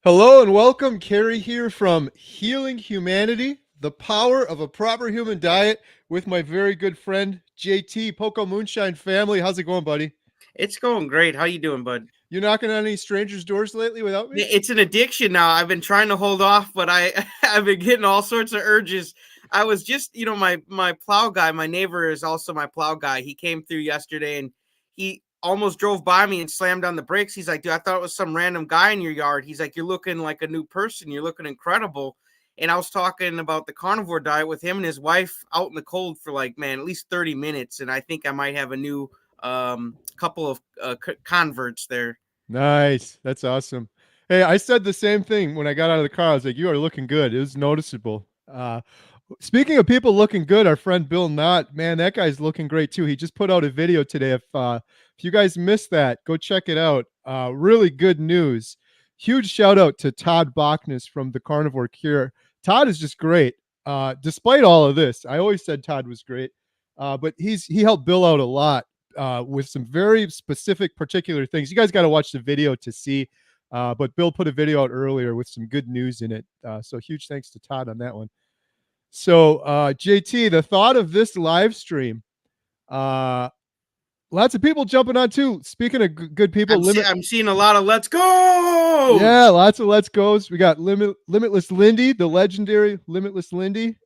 Hello and welcome. Carrie here from Healing Humanity, the power of a proper human diet with my very good friend JT, Poco Moonshine family. How's it going, buddy? It's going great. How you doing, bud? You knocking on any strangers' doors lately without me? It's an addiction now. I've been trying to hold off, but I've been getting all sorts of urges. I was just, my plow guy, my neighbor is also my plow guy. He came through yesterday and he almost drove by me and slammed on the brakes. He's like, dude, I thought it was some random guy in your yard. He's like, you're looking like a new person. You're looking incredible. And I was talking about the carnivore diet with him and his wife out in the cold for like, man, at least 30 minutes. And I think I might have a new couple of converts there. Nice. That's awesome. Hey, I said the same thing when I got out of the car. I was like, you are looking good. It was noticeable. Speaking of people looking good, our friend Bill Knott, man, that guy's looking great too. He just put out a video today. If you guys missed that, go check it out. Really good news. Huge shout out to Todd Bachnes from the Carnivore Cure. Todd is just great. Despite all of this, I always said Todd was great, but he helped Bill out a lot with some very specific, particular things. You guys got to watch the video to see. But Bill put a video out earlier with some good news in it. So huge thanks to Todd on that one. So, JT, the thought of this live stream, uh, lots of people jumping on too. Speaking of good people, I'm seeing a lot of let's go. yeah, lots of let's goes. We got Limitless Lindy, the legendary Limitless Lindy.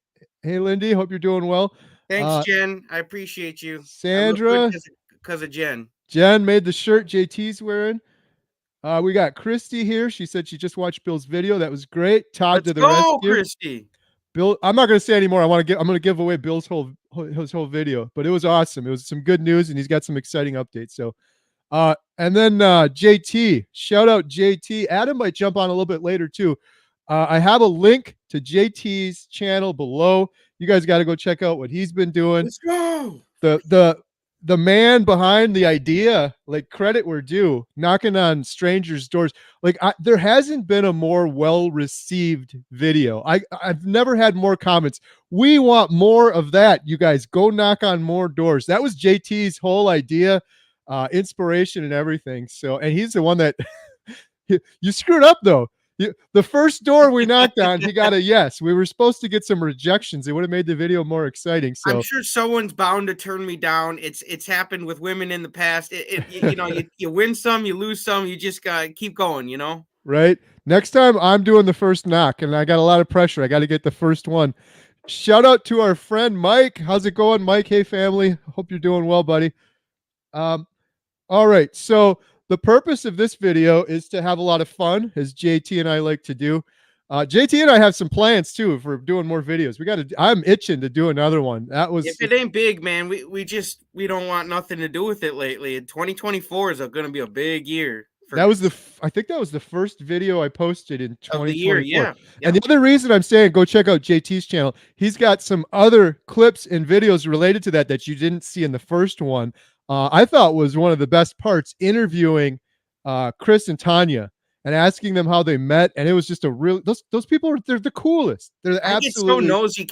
Hey, Lindy, hope you're doing well. Thanks, Jen. I appreciate you. I look Sandra, good because of Jen. Jen made the shirt JT's wearing. We got Christy here. She said she just watched Bill's video. That was great. Todd Let's to the go, rescue. Christy. Bill, I'm not going to say anymore. I'm going to give away Bill's his whole video, but it was awesome. It was some good news, and he's got some exciting updates. So, and then JT, shout out JT. Adam might jump on a little bit later too. I have a link to JT's channel below. You guys got to go check out what he's been doing. Let's go. The man behind the idea, like credit where due, knocking on strangers' doors. Like there hasn't been a more well-received video. I've never had more comments. We want more of that. You guys go knock on more doors. That was JT's whole idea, inspiration and everything. So, and he's the one that you screwed up though. The first door we knocked on, he got a yes. We were supposed to get some rejections. It would have made the video more exciting. So I'm sure someone's bound to turn me down. It's happened with women in the past. You win some, you lose some. You just gotta keep going. Right. Next time I'm doing the first knock, and I got a lot of pressure. I got to get the first one. Shout out to our friend Mike. How's it going, Mike? Hey, family. Hope you're doing well, buddy. All right. So the purpose of this video is to have a lot of fun, as JT and I like to do. JT and I have some plans too for doing more videos. I'm itching to do another one. If it ain't big, man, we don't want nothing to do with it lately. 2024 is going to be a big year. I think that was the first video I posted in 2024. Of the year, yeah. And the other reason I'm saying go check out JT's channel, he's got some other clips and videos related to that you didn't see in the first one. I thought was one of the best parts, interviewing Chris and Tanya and asking them how they met. And it was just those people they're the coolest. They're absolutely. I get so nosy,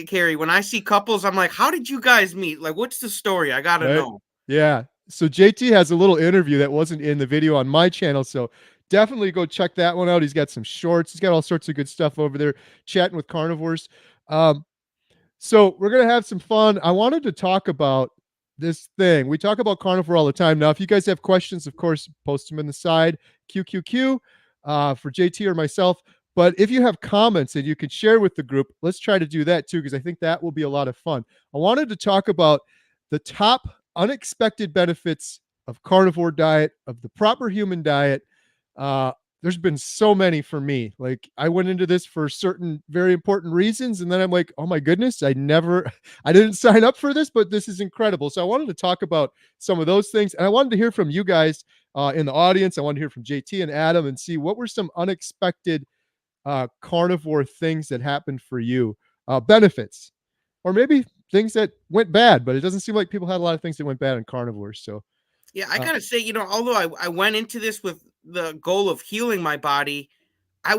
Carrie. When I see couples, I'm like, how did you guys meet? Like, what's the story? I got to know. Yeah. So JT has a little interview that wasn't in the video on my channel. So definitely go check that one out. He's got some shorts. He's got all sorts of good stuff over there chatting with carnivores. So we're going to have some fun. I wanted to talk about this thing. We talk about carnivore all the time. Now, if you guys have questions, of course, post them in the side, QQQ, for JT or myself. But if you have comments that you can share with the group, let's try to do that too, because I think that will be a lot of fun. I wanted to talk about the top unexpected benefits of carnivore diet, of the proper human diet. There's been so many for me. Like I went into this for certain very important reasons. And then I'm like, oh my goodness, I didn't sign up for this, but this is incredible. So I wanted to talk about some of those things. And I wanted to hear from you guys in the audience. I wanted to hear from JT and Adam and see what were some unexpected carnivore things that happened for you, benefits, or maybe things that went bad, but it doesn't seem like people had a lot of things that went bad in carnivores. So yeah, I gotta say, although I went into this with the goal of healing my body, I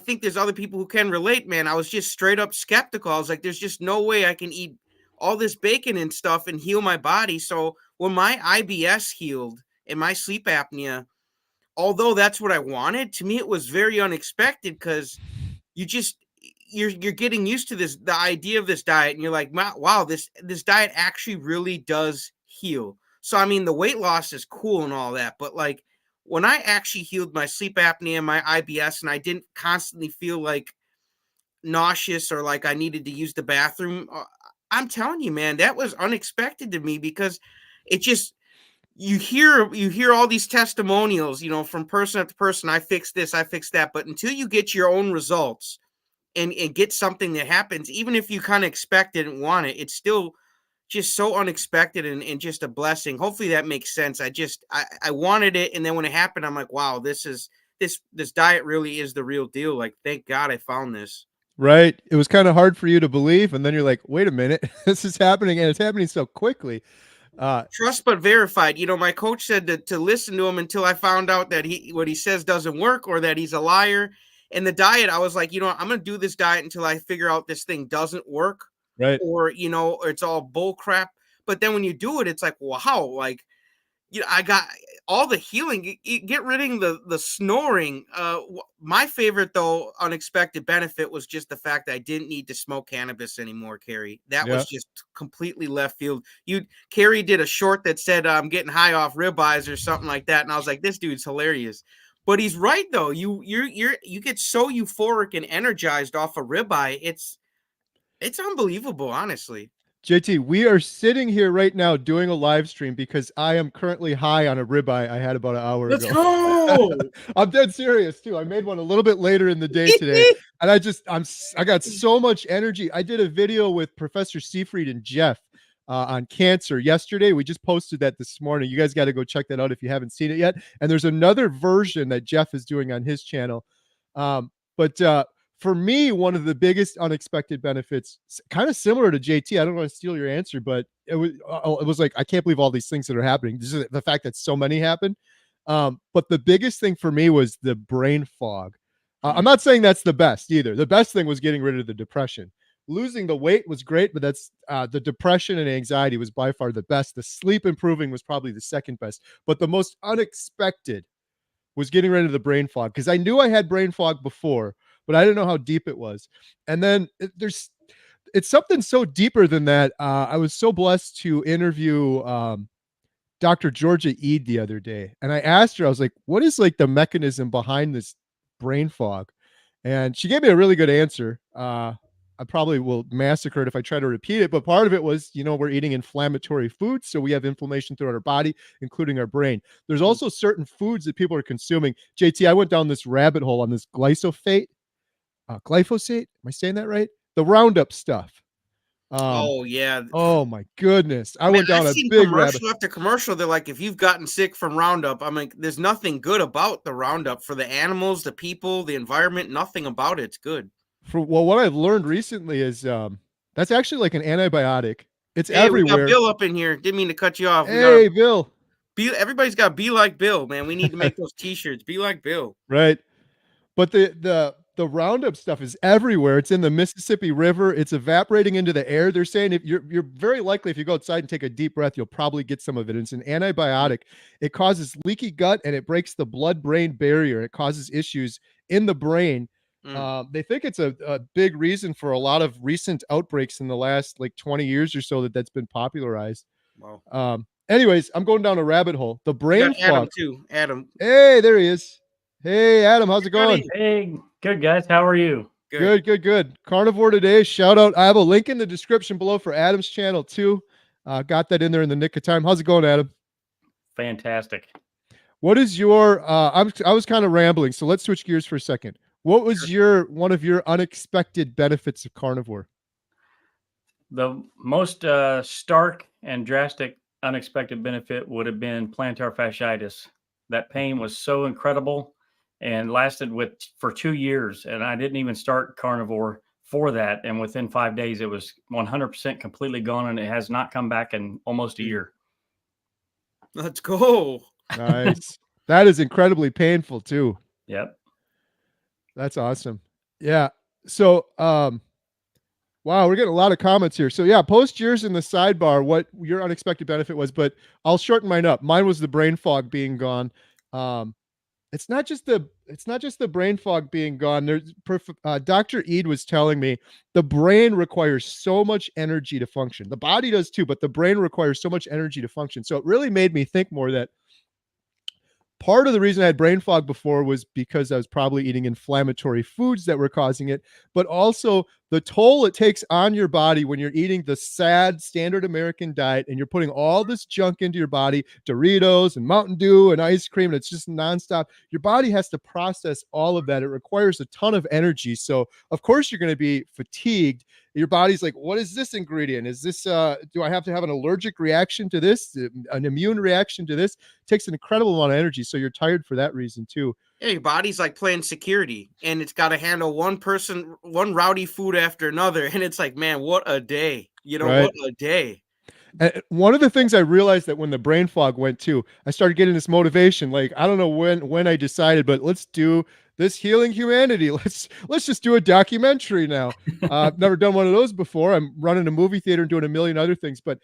think there's other people who can relate, man. I was just straight up skeptical. I was like, there's just no way I can eat all this bacon and stuff and heal my body. So when my IBS healed and my sleep apnea, although that's what I wanted, to me it was very unexpected because you just you're getting used to the idea of this diet, and you're like, wow, this diet actually really does heal. So I mean, the weight loss is cool and all that, but like when I actually healed my sleep apnea, my IBS, and I didn't constantly feel like nauseous or like I needed to use the bathroom, I'm telling you, man, that was unexpected to me because it just you hear all these testimonials, from person after person. I fixed this, I fixed that, but until you get your own results and get something that happens, even if you kind of expect it and want it, it's still just so unexpected and just a blessing. Hopefully that makes sense. I wanted it, and then when it happened, I'm like, wow, this diet really is the real deal. Like, thank God I found this. Right? It was kinda hard for you to believe, and then you're like, "Wait a minute, this is happening, and it's happening so quickly." Uh, Trust but verified. My coach said to listen to him until I found out that what he says doesn't work or that he's a liar. And the diet, I was like, I'm going to do this diet until I figure out this thing doesn't work, right. or it's all bull crap. But then when you do it, it's like, wow, like, I got all the healing. Get rid of the snoring. My favorite though unexpected benefit was just the fact that I didn't need to smoke cannabis anymore, Carrie. That Yeah. was just completely left field. Carrie did a short that said I'm getting high off ribeyes or something like that, and I was like, this dude's hilarious. But he's right though. You get so euphoric and energized off a ribeye. It's unbelievable, honestly. JT, we are sitting here right now doing a live stream because I am currently high on a ribeye I had about an hour Let's ago. go. I'm dead serious too. I made one a little bit later in the day today, and I got so much energy. I did a video with Professor Seafried and Jeff on cancer yesterday. We just posted that this morning. You guys got to go check that out if you haven't seen it yet. And there's another version that Jeff is doing on his channel. But for me, one of the biggest unexpected benefits, kind of similar to JT. I don't want to steal your answer, but it was like I can't believe all these things that are happening. This is the fact that so many happen. But the biggest thing for me was the brain fog. I'm not saying that's the best either. The best thing was getting rid of the depression. Losing the weight was great, but that's the depression and anxiety was by far the best. The sleep improving was probably the second best, but the most unexpected was getting rid of the brain fog because I knew I had brain fog before, but I didn't know how deep it was. And then it's something so deeper than that. I was so blessed to interview Dr. Georgia Eid the other day, and I asked her, I was like, "What is like the mechanism behind this brain fog?" And she gave me a really good answer. I probably will massacre it if I try to repeat it, but part of it was, we're eating inflammatory foods, so we have inflammation throughout our body, including our brain. There's also certain foods that people are consuming. JT, I went down this rabbit hole on this glyphosate. Am I saying that right? The Roundup stuff. Um, Oh yeah. oh my goodness, I Man, went I've down a seen big rabbit. commercial after commercial. They're like, if you've gotten sick from Roundup, I mean, there's nothing good about the Roundup for the animals, the people, the environment. Nothing about it's good. Well, what I've learned recently is that's actually like an antibiotic. It's Hey, we got everywhere. Bill up in here. Didn't mean to cut you off. We got Hey, Bill. be. Everybody's got be like Bill, man. We need to make those T-shirts. Be like Bill. Right. But the Roundup stuff is everywhere. It's in the Mississippi River. It's evaporating into the air. They're saying if you're very likely if you go outside and take a deep breath, you'll probably get some of it. It's an antibiotic. It causes leaky gut and it breaks the blood-brain barrier. It causes issues in the brain. Mm, They think it's a big reason for a lot of recent outbreaks in the last like 20 years or so that's been popularized. wow. Anyways, I'm going down a rabbit hole. The We got brain Adam fog. too. Adam, Hey, there he is. Hey, Adam, how's it going? buddy. Hey, good guys. How are you? Good. Good, good, good. Carnivore today. Shout out. I have a link in the description below for Adam's channel too. Got that in there in the nick of time. How's it going, Adam? Fantastic. What is your I was kind of rambling, so let's switch gears for a second. What was your one of your unexpected benefits of carnivore? The most stark and drastic unexpected benefit would have been plantar fasciitis. That pain was so incredible and lasted for 2 years. And I didn't even start carnivore for that. And within 5 days, it was 100% completely gone. And it has not come back in almost a year. Let's go. Nice. That is incredibly painful too. Yep. That's awesome. Yeah. So wow, we're getting a lot of comments here. So yeah, post yours in the sidebar what your unexpected benefit was, but I'll shorten mine up. Mine was the brain fog being gone. it's not just the brain fog being gone. There's Dr. Eid was telling me the brain requires so much energy to function. The body does too, but the brain requires so much energy to function. So it really made me think more that part of the reason I had brain fog before was because I was probably eating inflammatory foods that were causing it, but also the toll it takes on your body when you're eating the sad standard American diet and you're putting all this junk into your body, Doritos and Mountain Dew and ice cream, and it's just nonstop. Your body has to process all of that. It requires a ton of energy. So, of course, you're going to be fatigued. Your body's like, what is this ingredient? Is this, do I have to have an allergic reaction to this, an immune reaction to this? Takes an incredible amount of energy, so you're tired for that reason too. Yeah, your body's like playing security, and it's got to handle one rowdy food after another, and it's like, man, what a day! Right. What a day. And one of the things I realized that when the brain fog went too, I started getting this motivation. Like, I don't know when I decided, but let's do this healing humanity. Let's just do a documentary now. I've never done one of those before. I'm running a movie theater and doing a million other things. But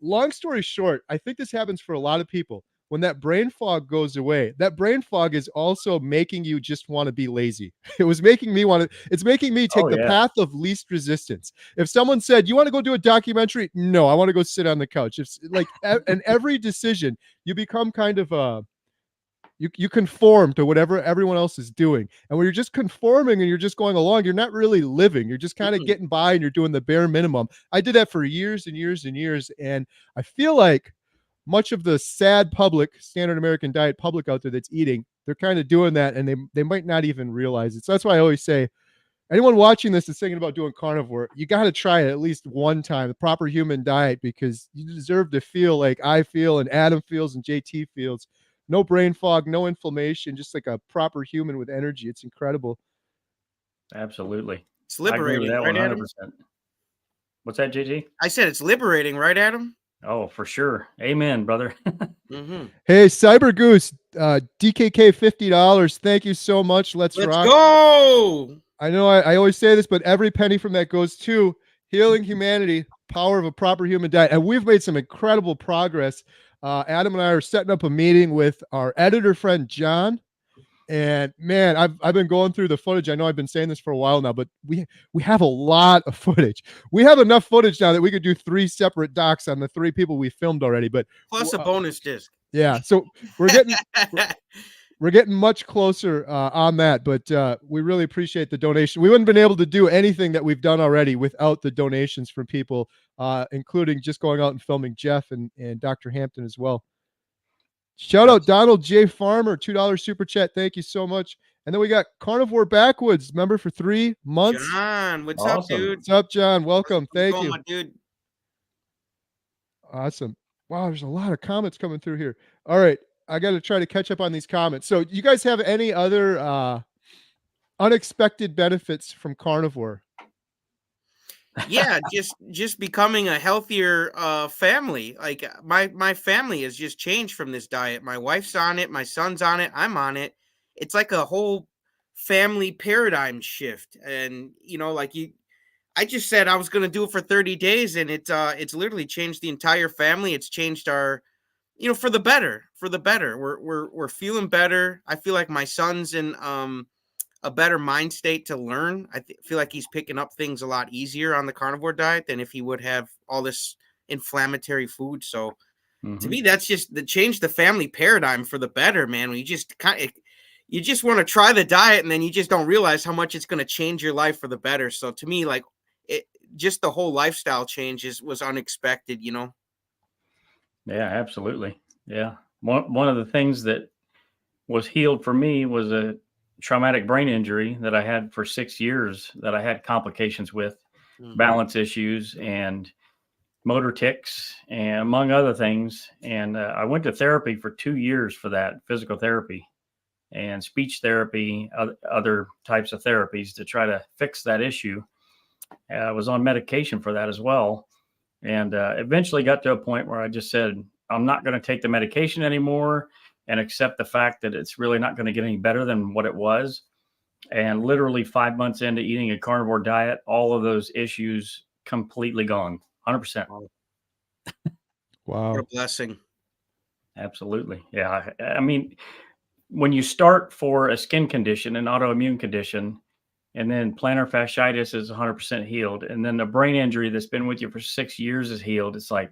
long story short, I think this happens for a lot of people. When that brain fog goes away, that brain fog is also making you just want to be lazy. It was making me want to, it's making me take Oh the yeah, path of least resistance. If someone said, you want to go do a documentary? No, I want to go sit on the couch. If like, and every decision, you become kind of you conform to whatever everyone else is doing. And when you're just conforming and you're just going along, you're not really living. You're just kind of Mm-mm. getting by and you're doing the bare minimum. I did that for years and years and years. And I feel like much of the sad public, standard American diet public out there that's eating, they're kind of doing that and they might not even realize it. So that's why I always say, anyone watching this is thinking about doing carnivore, you got to try it at least one time, the proper human diet, because you deserve to feel like I feel and Adam feels and JT feels. No brain fog, no inflammation, just like a proper human with energy. It's incredible. absolutely. It's I agree with liberating, that right, Adam? 100%. What's that, JG? I said it's liberating, right, Adam? Oh, for sure. Amen, brother. Mm-hmm. Hey, Cyber Goose, DKK $50. Thank you so much. Let's Let's rock. go. I know I always say this, but every penny from that goes to healing humanity, power of a proper human diet. And we've made some incredible progress. Adam and I are setting up a meeting with our editor friend, John. And man, I've been going through the footage. I know I've been saying this for a while now, but we have a lot of footage. We have enough footage now that we could do 3 separate docs on the 3 people we filmed already. But Plus a bonus disc. yeah, so we're getting we're getting much closer on that, but we really appreciate the donation. We wouldn't have been able to do anything that we've done already without the donations from people, including just going out and filming Jeff and Dr. Hampton as well. Shout out Donald J. Farmer, $2 super chat. Thank you so much. And then we got Carnivore Backwoods, member for 3 months. John, what's up, Awesome. dude? What's up, John? Welcome. How's it Thank going, you. my dude? Awesome. Wow, there's a lot of comments coming through here. All right, I got to try to catch up on these comments. So, you guys have any other unexpected benefits from carnivore? Yeah, just becoming a healthier family. Like my family has just changed from this diet. My wife's on it, my son's on it, I'm on it. It's like a whole family paradigm shift. And like I just said I was going to do it for 30 days, and it's literally changed the entire family. It's changed our for the better, we're feeling better. I feel like my son's in a better mind state to learn. I feel like he's picking up things a lot easier on the carnivore diet than if he would have all this inflammatory food. So to me, that's just the change the family paradigm for the better, man. When you just you just want to try the diet, and then you just don't realize how much it's going to change your life for the better. So to me, like just the whole lifestyle changes was unexpected, Yeah, absolutely. Yeah. One of the things that was healed for me was a traumatic brain injury that I had for 6 years that I had complications with, balance issues and motor tics, and among other things. And I went to therapy for 2 years for that, physical therapy and speech therapy, other types of therapies to try to fix that issue. I was on medication for that as well. And eventually got to a point where I just said, I'm not going to take the medication anymore and accept the fact that it's really not going to get any better than what it was. And literally 5 months into eating a carnivore diet, all of those issues completely gone, 100%. Wow. What a blessing. Absolutely. Yeah. I mean, when you start for a skin condition, an autoimmune condition, and then plantar fasciitis is 100% healed, and then the brain injury that's been with you for 6 years is healed, it's like,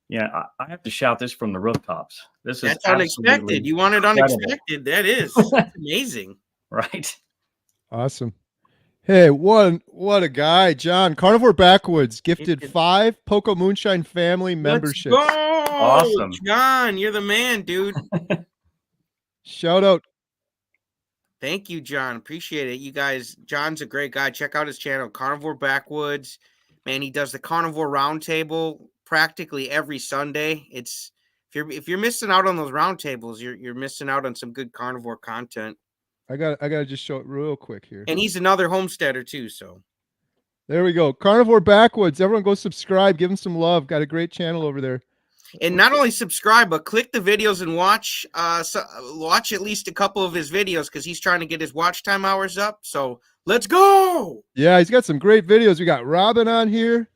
yeah, I have to shout this from the rooftops. This is That's unexpected. absolutely You wanted incredible. unexpected. That is. That's amazing. Right. Awesome. Hey, what a guy, John. Carnivore Backwoods gifted 5 Poco Moonshine family Let's memberships. go. Awesome. John, you're the man, dude. Shout out. Thank you, John. Appreciate it. You guys, John's a great guy. Check out his channel, Carnivore Backwoods. Man, he does the Carnivore Roundtable practically every Sunday. It's if you're missing out on those roundtables, you're missing out on some good carnivore content. I gotta just show it real quick here. And he's another homesteader too, so there we go. Carnivore Backwoods. Everyone go subscribe. Give him some love. Got a great channel over there. And not only subscribe, but click the videos and watch watch at least a couple of his videos because he's trying to get his watch time hours up. So let's go. Yeah, he's got some great videos. We got Robin on here.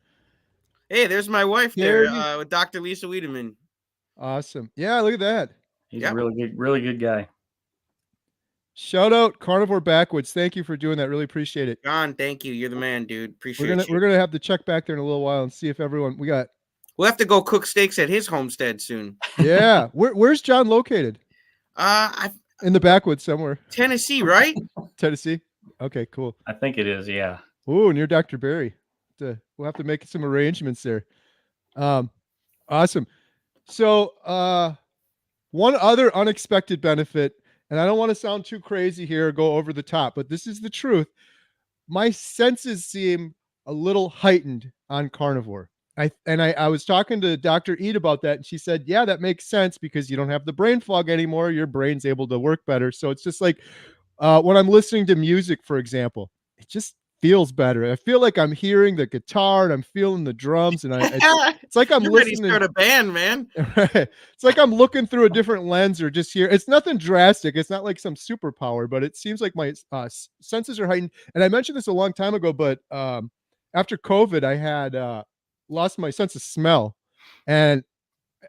Hey, there's my wife there with Dr. Lisa Wiedemann. Awesome. Yeah, look at that. He's a really good guy. Shout out Carnivore Backwoods. Thank you for doing that. Really appreciate it. John, thank you. You're the man, dude. Appreciate you. We're gonna have to check back there in a little while and see if everyone we'll have to go cook steaks at his homestead soon. Yeah. Where's John located? In the backwoods somewhere. Tennessee, right? Tennessee. Okay, cool. I think it is, yeah. Ooh, near Dr. Barry. We'll have to make some arrangements there. Awesome. So one other unexpected benefit, and I don't want to sound too crazy here or go over the top, but this is the truth. My senses seem a little heightened on carnivore. I was talking to Dr. Eid about that, and she said, yeah, that makes sense because you don't have the brain fog anymore. Your brain's able to work better. So it's just like when I'm listening to music, for example, it just feels better. I feel like I'm hearing the guitar and I'm feeling the drums, and it's like I'm listening. Ready to start a band, man. It's like I'm looking through a different lens or just here. It's nothing drastic. It's not like some superpower, but it seems like my senses are heightened. And I mentioned this a long time ago, but after COVID, I had lost my sense of smell, and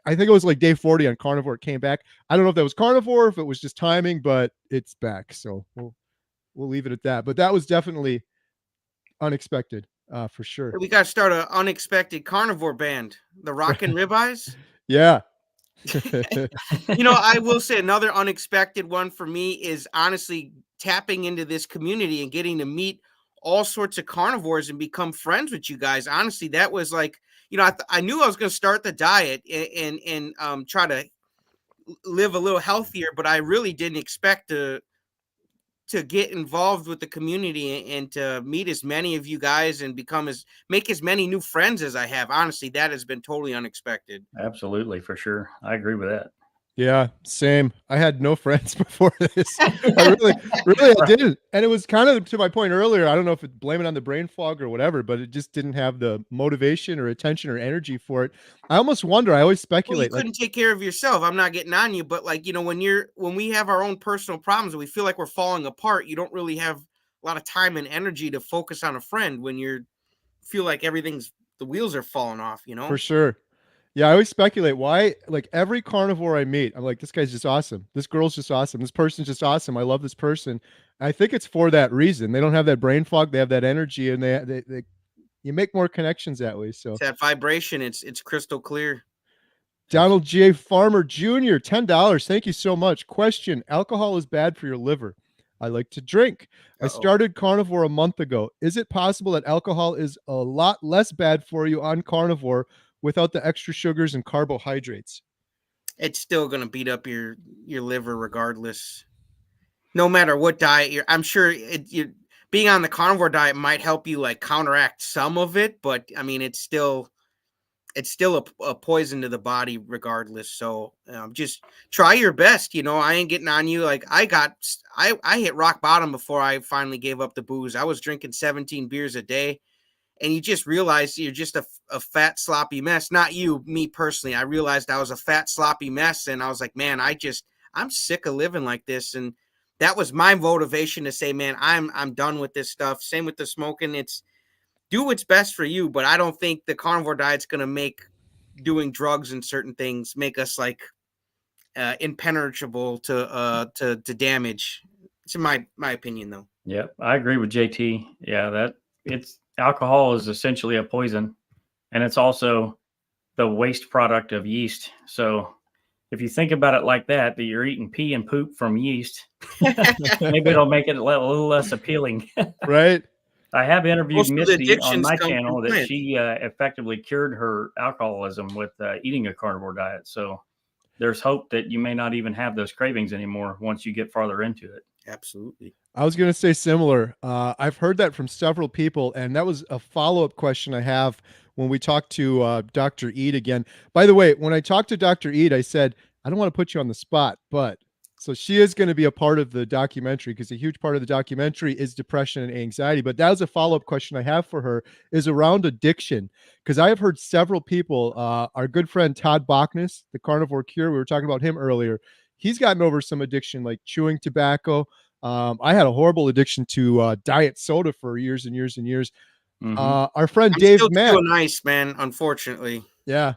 I think it was like day 40 on carnivore. It came back. I don't know if that was carnivore, if it was just timing, but it's back. So we'll leave it at that. But that was definitely unexpected, for sure. We got to start an unexpected carnivore band, the Rockin' Ribeyes. Yeah. I will say another unexpected one for me is honestly tapping into this community and getting to meet all sorts of carnivores and become friends with you guys. Honestly, that was like, I knew I was going to start the diet and try to live a little healthier, but I really didn't expect to get involved with the community and to meet as many of you guys and make as many new friends as I have. Honestly, that has been totally unexpected. Absolutely, for sure. I agree with that. Yeah, same. I had no friends before this. I didn't. And it was kind of to my point earlier. I don't know if it's blame it on the brain fog or whatever, but it just didn't have the motivation or attention or energy for it. I almost wonder, I always speculate. Well, you couldn't take care of yourself. I'm not getting on you, but when we have our own personal problems and we feel like we're falling apart, you don't really have a lot of time and energy to focus on a friend when you feel like the wheels are falling off, For sure. Yeah, I always speculate why, like every carnivore I meet, I'm like, this guy's just awesome. This girl's just awesome. This person's just awesome. I love this person. I think it's for that reason. They don't have that brain fog. They have that energy, and they you make more connections that way. So it's that vibration. It's crystal clear. Donald J. Farmer Jr., $10. Thank you so much. Question: alcohol is bad for your liver. I like to drink. I started carnivore a month ago. Is it possible that alcohol is a lot less bad for you on carnivore without the extra sugars and carbohydrates? It's still going to beat up your liver regardless. No matter what diet I'm sure being on the carnivore diet might help you like counteract some of it, but I mean, it's still a poison to the body regardless. So just try your best. I ain't getting on you. Like I hit rock bottom before I finally gave up the booze. I was drinking 17 beers a day. And you just realize you're just a fat, sloppy mess. Not you, me personally. I realized I was a fat, sloppy mess. And I was like, man, I'm sick of living like this. And that was my motivation to say, man, I'm done with this stuff. Same with the smoking. It's do what's best for you. But I don't think the carnivore diet's going to make doing drugs and certain things make us like impenetrable to damage. It's in my opinion, though. Yep, I agree with JT. Yeah, that it's alcohol is essentially a poison, and it's also the waste product of yeast. So if you think about it like that, that you're eating pee and poop from yeast, maybe it'll make it a little less appealing. Right? I have interviewed Most of the Misty on addictions my come from channel that plants. she effectively cured her alcoholism with eating a carnivore diet. So there's hope that you may not even have those cravings anymore once you get farther into it. Absolutely. I was going to say similar. I've heard that from several people, and that was a follow-up question I have when we talked to Dr. Eid again. By the way, when I talked to Dr. Eid, I said, I don't want to put you on the spot, but so she is going to be a part of the documentary because a huge part of the documentary is depression and anxiety. But that was a follow-up question I have for her is around addiction. Because I have heard several people, our good friend Todd Bachnes, the Carnivore Cure, we were talking about him earlier. He's gotten over some addiction like chewing tobacco. I had a horrible addiction to diet soda for years and years and years. Our friend I'm Dave still Mack, too nice, man. Unfortunately. yeah,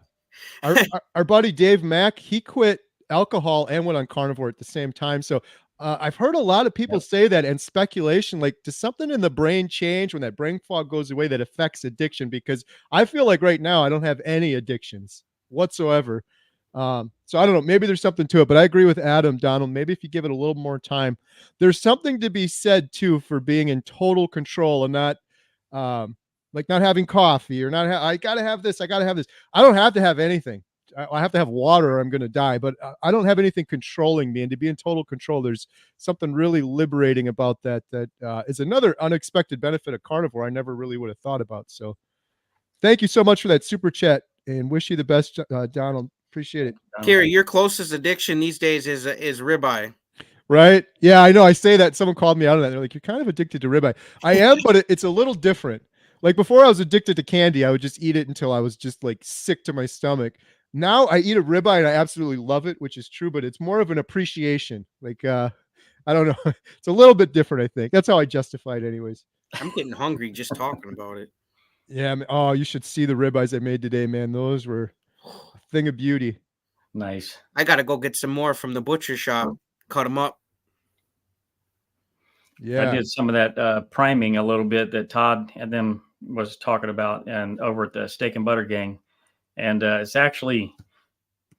our buddy Dave Mack, he quit alcohol and went on carnivore at the same time. So I've heard a lot of people say that and speculation, like, does something in the brain change when that brain fog goes away that affects addiction? Because I feel like right now I don't have any addictions whatsoever. So I don't know, maybe there's something to it, but I agree with Adam, Donald. Maybe if you give it a little more time, there's something to be said too for being in total control and not like not having coffee or not. I got to have this. I got to have this. I don't have to have anything. I have to have water or I'm going to die, but I don't have anything controlling me. And to be in total control, there's something really liberating about that. That is another unexpected benefit of carnivore I never really would have thought about. So thank you so much for that super chat and wish you the best, Donald. Appreciate it. Kerry, your closest addiction these days is ribeye. Right? Yeah, I know. I say that. Someone called me out on that. They're like, you're kind of addicted to ribeye. I am, but it's a little different. Like before I was addicted to candy, I would just eat it until I was just like sick to my stomach. Now I eat a ribeye and I absolutely love it, which is true, but it's more of an appreciation. Like, I don't know. It's a little bit different, I think. That's how I justify it anyways. I'm getting hungry just talking about it. Yeah. Oh, you should see the ribeyes I made today, man. Those were a thing of beauty. Nice. I got to go get some more from the butcher shop. Cut them up. Yeah. I did some of that priming a little bit that Todd and them was talking about and over at the Steak and Butter Gang. And it's actually,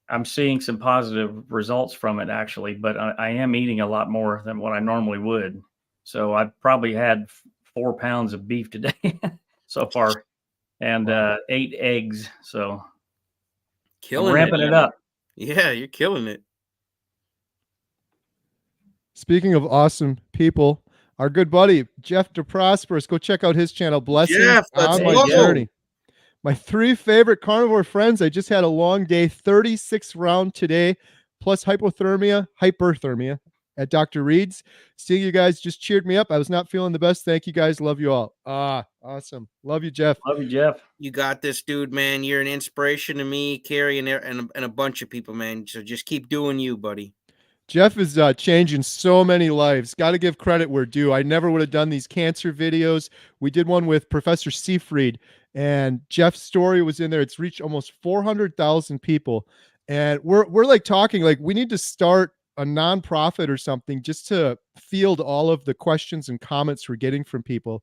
I'm seeing some positive results from it actually, but I am eating a lot more than what I normally would. So I probably had 4 pounds of beef today so far and 8 eggs. So I'm ramping it up. Yeah, you're killing it. Speaking of awesome people, our good buddy Jeff DeProsperous, go check out his channel. Blessings Jeff, let's on my go. journey. My 3 favorite carnivore friends. I just had a long day, 36 round today, plus hypothermia at Dr. Reed's. Seeing you guys just cheered me up. I was not feeling the best. Thank you guys. Love you all. Awesome. Love you, Jeff. Love you, Jeff. You got this, dude, man. You're an inspiration to me, Carrie, and a bunch of people, man. So just keep doing you, buddy. Jeff is changing so many lives. Got to give credit where due. I never would have done these cancer videos. We did one with Professor Seafried, and Jeff's story was in there. It's reached almost 400,000 people. And we're like talking like we need to start a nonprofit or something just to field all of the questions and comments we're getting from people.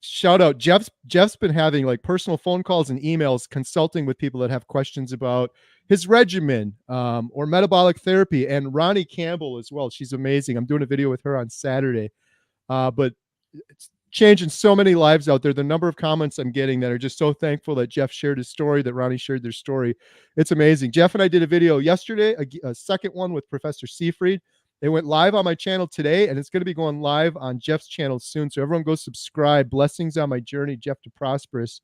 Shout out Jeff's been having like personal phone calls and emails consulting with people that have questions about his regimen or metabolic therapy, and Ronnie Campbell as well. She's amazing. I'm doing a video with her on Saturday. But it's changing so many lives out there. The number of comments I'm getting that are just so thankful that Jeff shared his story, that Ronnie shared their story. It's amazing. Jeff and I did a video yesterday, a second one with Professor Seafried. They went live on my channel today, and it's going to be going live on Jeff's channel soon. So everyone go subscribe. Blessings on my journey, Jeff DeProsperous.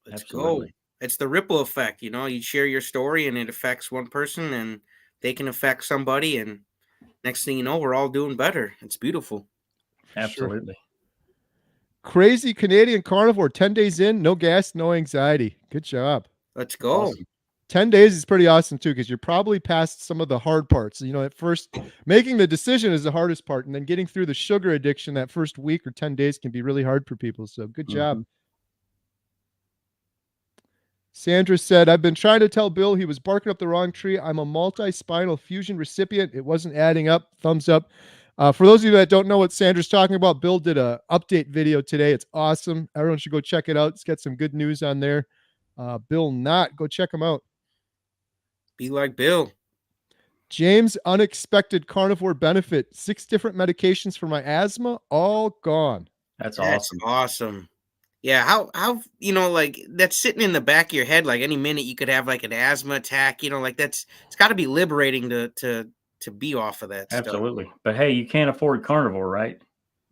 Let's go. It's the ripple effect. You know, you share your story and it affects one person and they can affect somebody. And next thing you know, we're all doing better. It's beautiful. Absolutely. Sure. Crazy Canadian carnivore, 10 days in, no gas, no anxiety. Good job. Let's go. Awesome. 10 days is pretty awesome too, because you're probably past some of the hard parts. You know, at first making the decision is the hardest part, and then getting through the sugar addiction that first week or 10 days can be really hard for people. So good job. Sandra said, I've been trying to tell Bill he was barking up the wrong tree. I'm a multi-spinal fusion recipient. It wasn't adding up. Thumbs up. For those of you that don't know what Sandra's talking about, Bill did a update video today. It's awesome. Everyone should go check it out. It's got some good news on there. Bill Knott, go check him out. Be like Bill. James, unexpected carnivore benefit. 6 different medications for my asthma, all gone. That's That's awesome. awesome. Yeah, how like that's sitting in the back of your head, like any minute you could have like an asthma attack, like it's got to be liberating to be off of that stuff. Absolutely. But hey, you can't afford carnivore, right?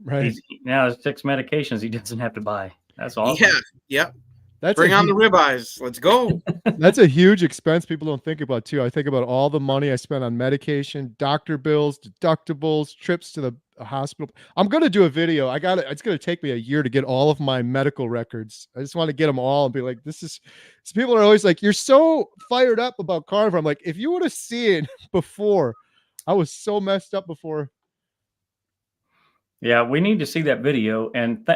Right. Now there's 6 medications he doesn't have to buy. That's awesome. Yeah, yep. That's Bring on the ribeyes. Let's go. That's a huge expense people don't think about too. I think about all the money I spent on medication, doctor bills, deductibles, trips to the hospital. I'm going to do a video. It's going to take me a year to get all of my medical records. I just want to get them all and be like, so people are always like, you're so fired up about carnivore. I'm like, if you would have seen before, I was so messed up before. Yeah, we need to see that video. And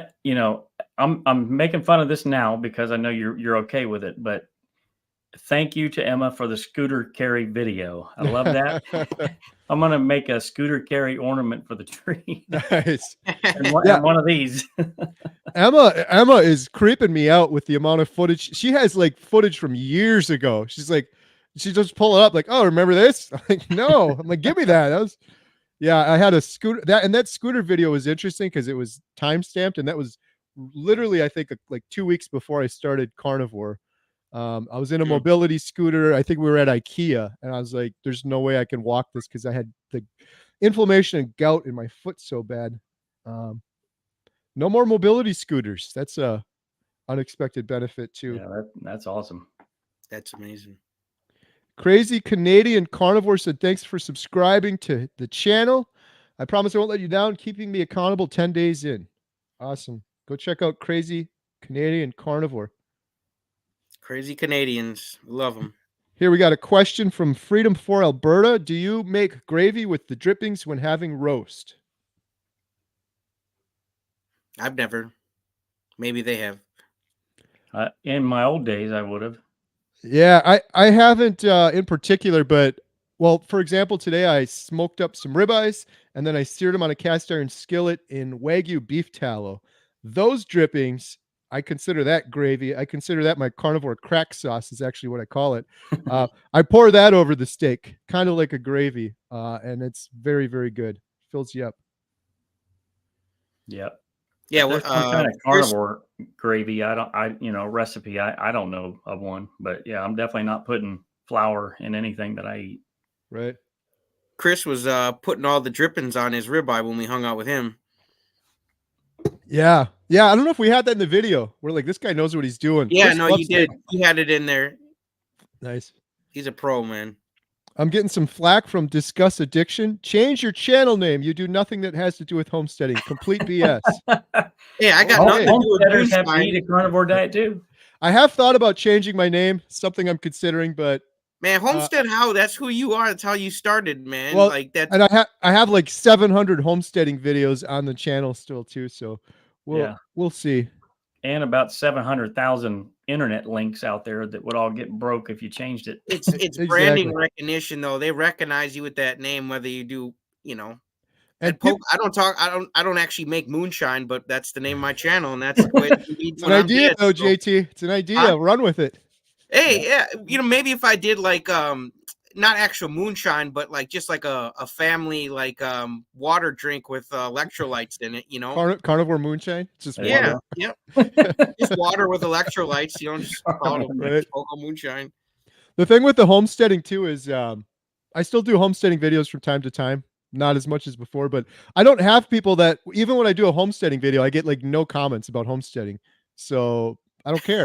I'm making fun of this now because I know you're okay with it, but thank you to Emma for the scooter carry video. I love that. I'm gonna make a scooter carry ornament for the tree. Nice. and one of these. Emma is creeping me out with the amount of footage. She has like footage from years ago. She's like, she just pull it up like, oh, remember this? I'm like, no. I'm like, give me that. Yeah, I had a scooter that scooter video was interesting because it was time stamped, and that was literally, I think, like 2 weeks before I started carnivore. I was in a mobility scooter. I think we were at IKEA, and I was like, there's no way I can walk this because I had the inflammation and gout in my foot so bad. No more mobility scooters. That's a unexpected benefit too. Yeah, that's awesome. That's amazing. Crazy Canadian Carnivore said, thanks for subscribing to the channel. I promise I won't let you down, keeping me accountable 10 days in. Awesome. Go check out Crazy Canadian Carnivore. Crazy Canadians. Love them. Here we got a question from Freedom for Alberta. Do you make gravy with the drippings when having roast? I've never. Maybe they have. In my old days, I would have. Yeah, I haven't in particular, but well, for example, today I smoked up some ribeyes and then I seared them on a cast iron skillet in Wagyu beef tallow. Those drippings, I consider that gravy. I consider that my carnivore crack sauce is actually what I call it. I pour that over the steak, kind of like a gravy, and it's very, very good. Fills you up. Yep. Yeah, what kind of carnivore gravy? Recipe. I don't know of one, but yeah, I'm definitely not putting flour in anything that I eat. Right. Chris was putting all the drippings on his ribeye when we hung out with him. Yeah. I don't know if we had that in the video. We're like, this guy knows what he's doing. Yeah, no, you did. You had it in there. Nice. He's a pro, man. I'm getting some flack from Discuss Addiction. Change your channel name. You do nothing that has to do with homesteading. Complete BS. Yeah, I got nothing to do with homesteaders have to eat a carnivore diet too. I have thought about changing my name. Something I'm considering, but man, Homestead How, that's who you are. That's how you started, man. Well, like that. And I have like 700 homesteading videos on the channel still too. So we'll see. And about 700,000 internet links out there that would all get broke if you changed it. It's exactly. Branding recognition, though. They recognize you with that name, whether you do, And I don't actually make moonshine, but that's the name of my channel, and that's the way it's an idea, though, JT. It's an idea. Run with it. Hey, yeah, maybe if I did like not actual moonshine, but like just like a family like water drink with electrolytes in it, Carnivore moonshine. Just water. Yeah. Just water with electrolytes. Just call it moonshine. The thing with the homesteading too is I still do homesteading videos from time to time. Not as much as before, but I don't have people that even when I do a homesteading video, I get like no comments about homesteading. So I don't care.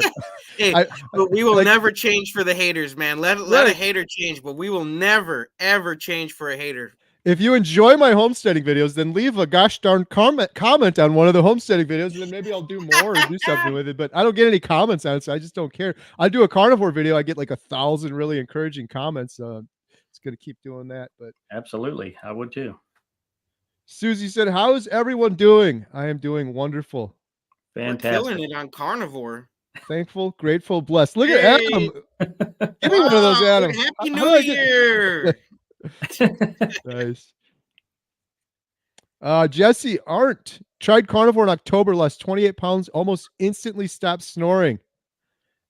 Hey, but we will never change for the haters, man. Let a hater change, but we will never, ever change for a hater. If you enjoy my homesteading videos, then leave a gosh darn comment on one of the homesteading videos, and then maybe I'll do more or do something with it. But I don't get any comments on it, so I just don't care. I do a carnivore video, I get like 1,000 really encouraging comments. It's going to keep doing that. But absolutely, I would too. Susie said, "How is everyone doing?" I am doing wonderful. Fantastic. We're killing it on carnivore. Thankful, grateful, blessed. Look at Hey, Adam. Give me one of those, Adam. Happy How New do I get Year. nice? Jesse Arndt tried carnivore in October, lost 28 pounds, almost instantly stopped snoring.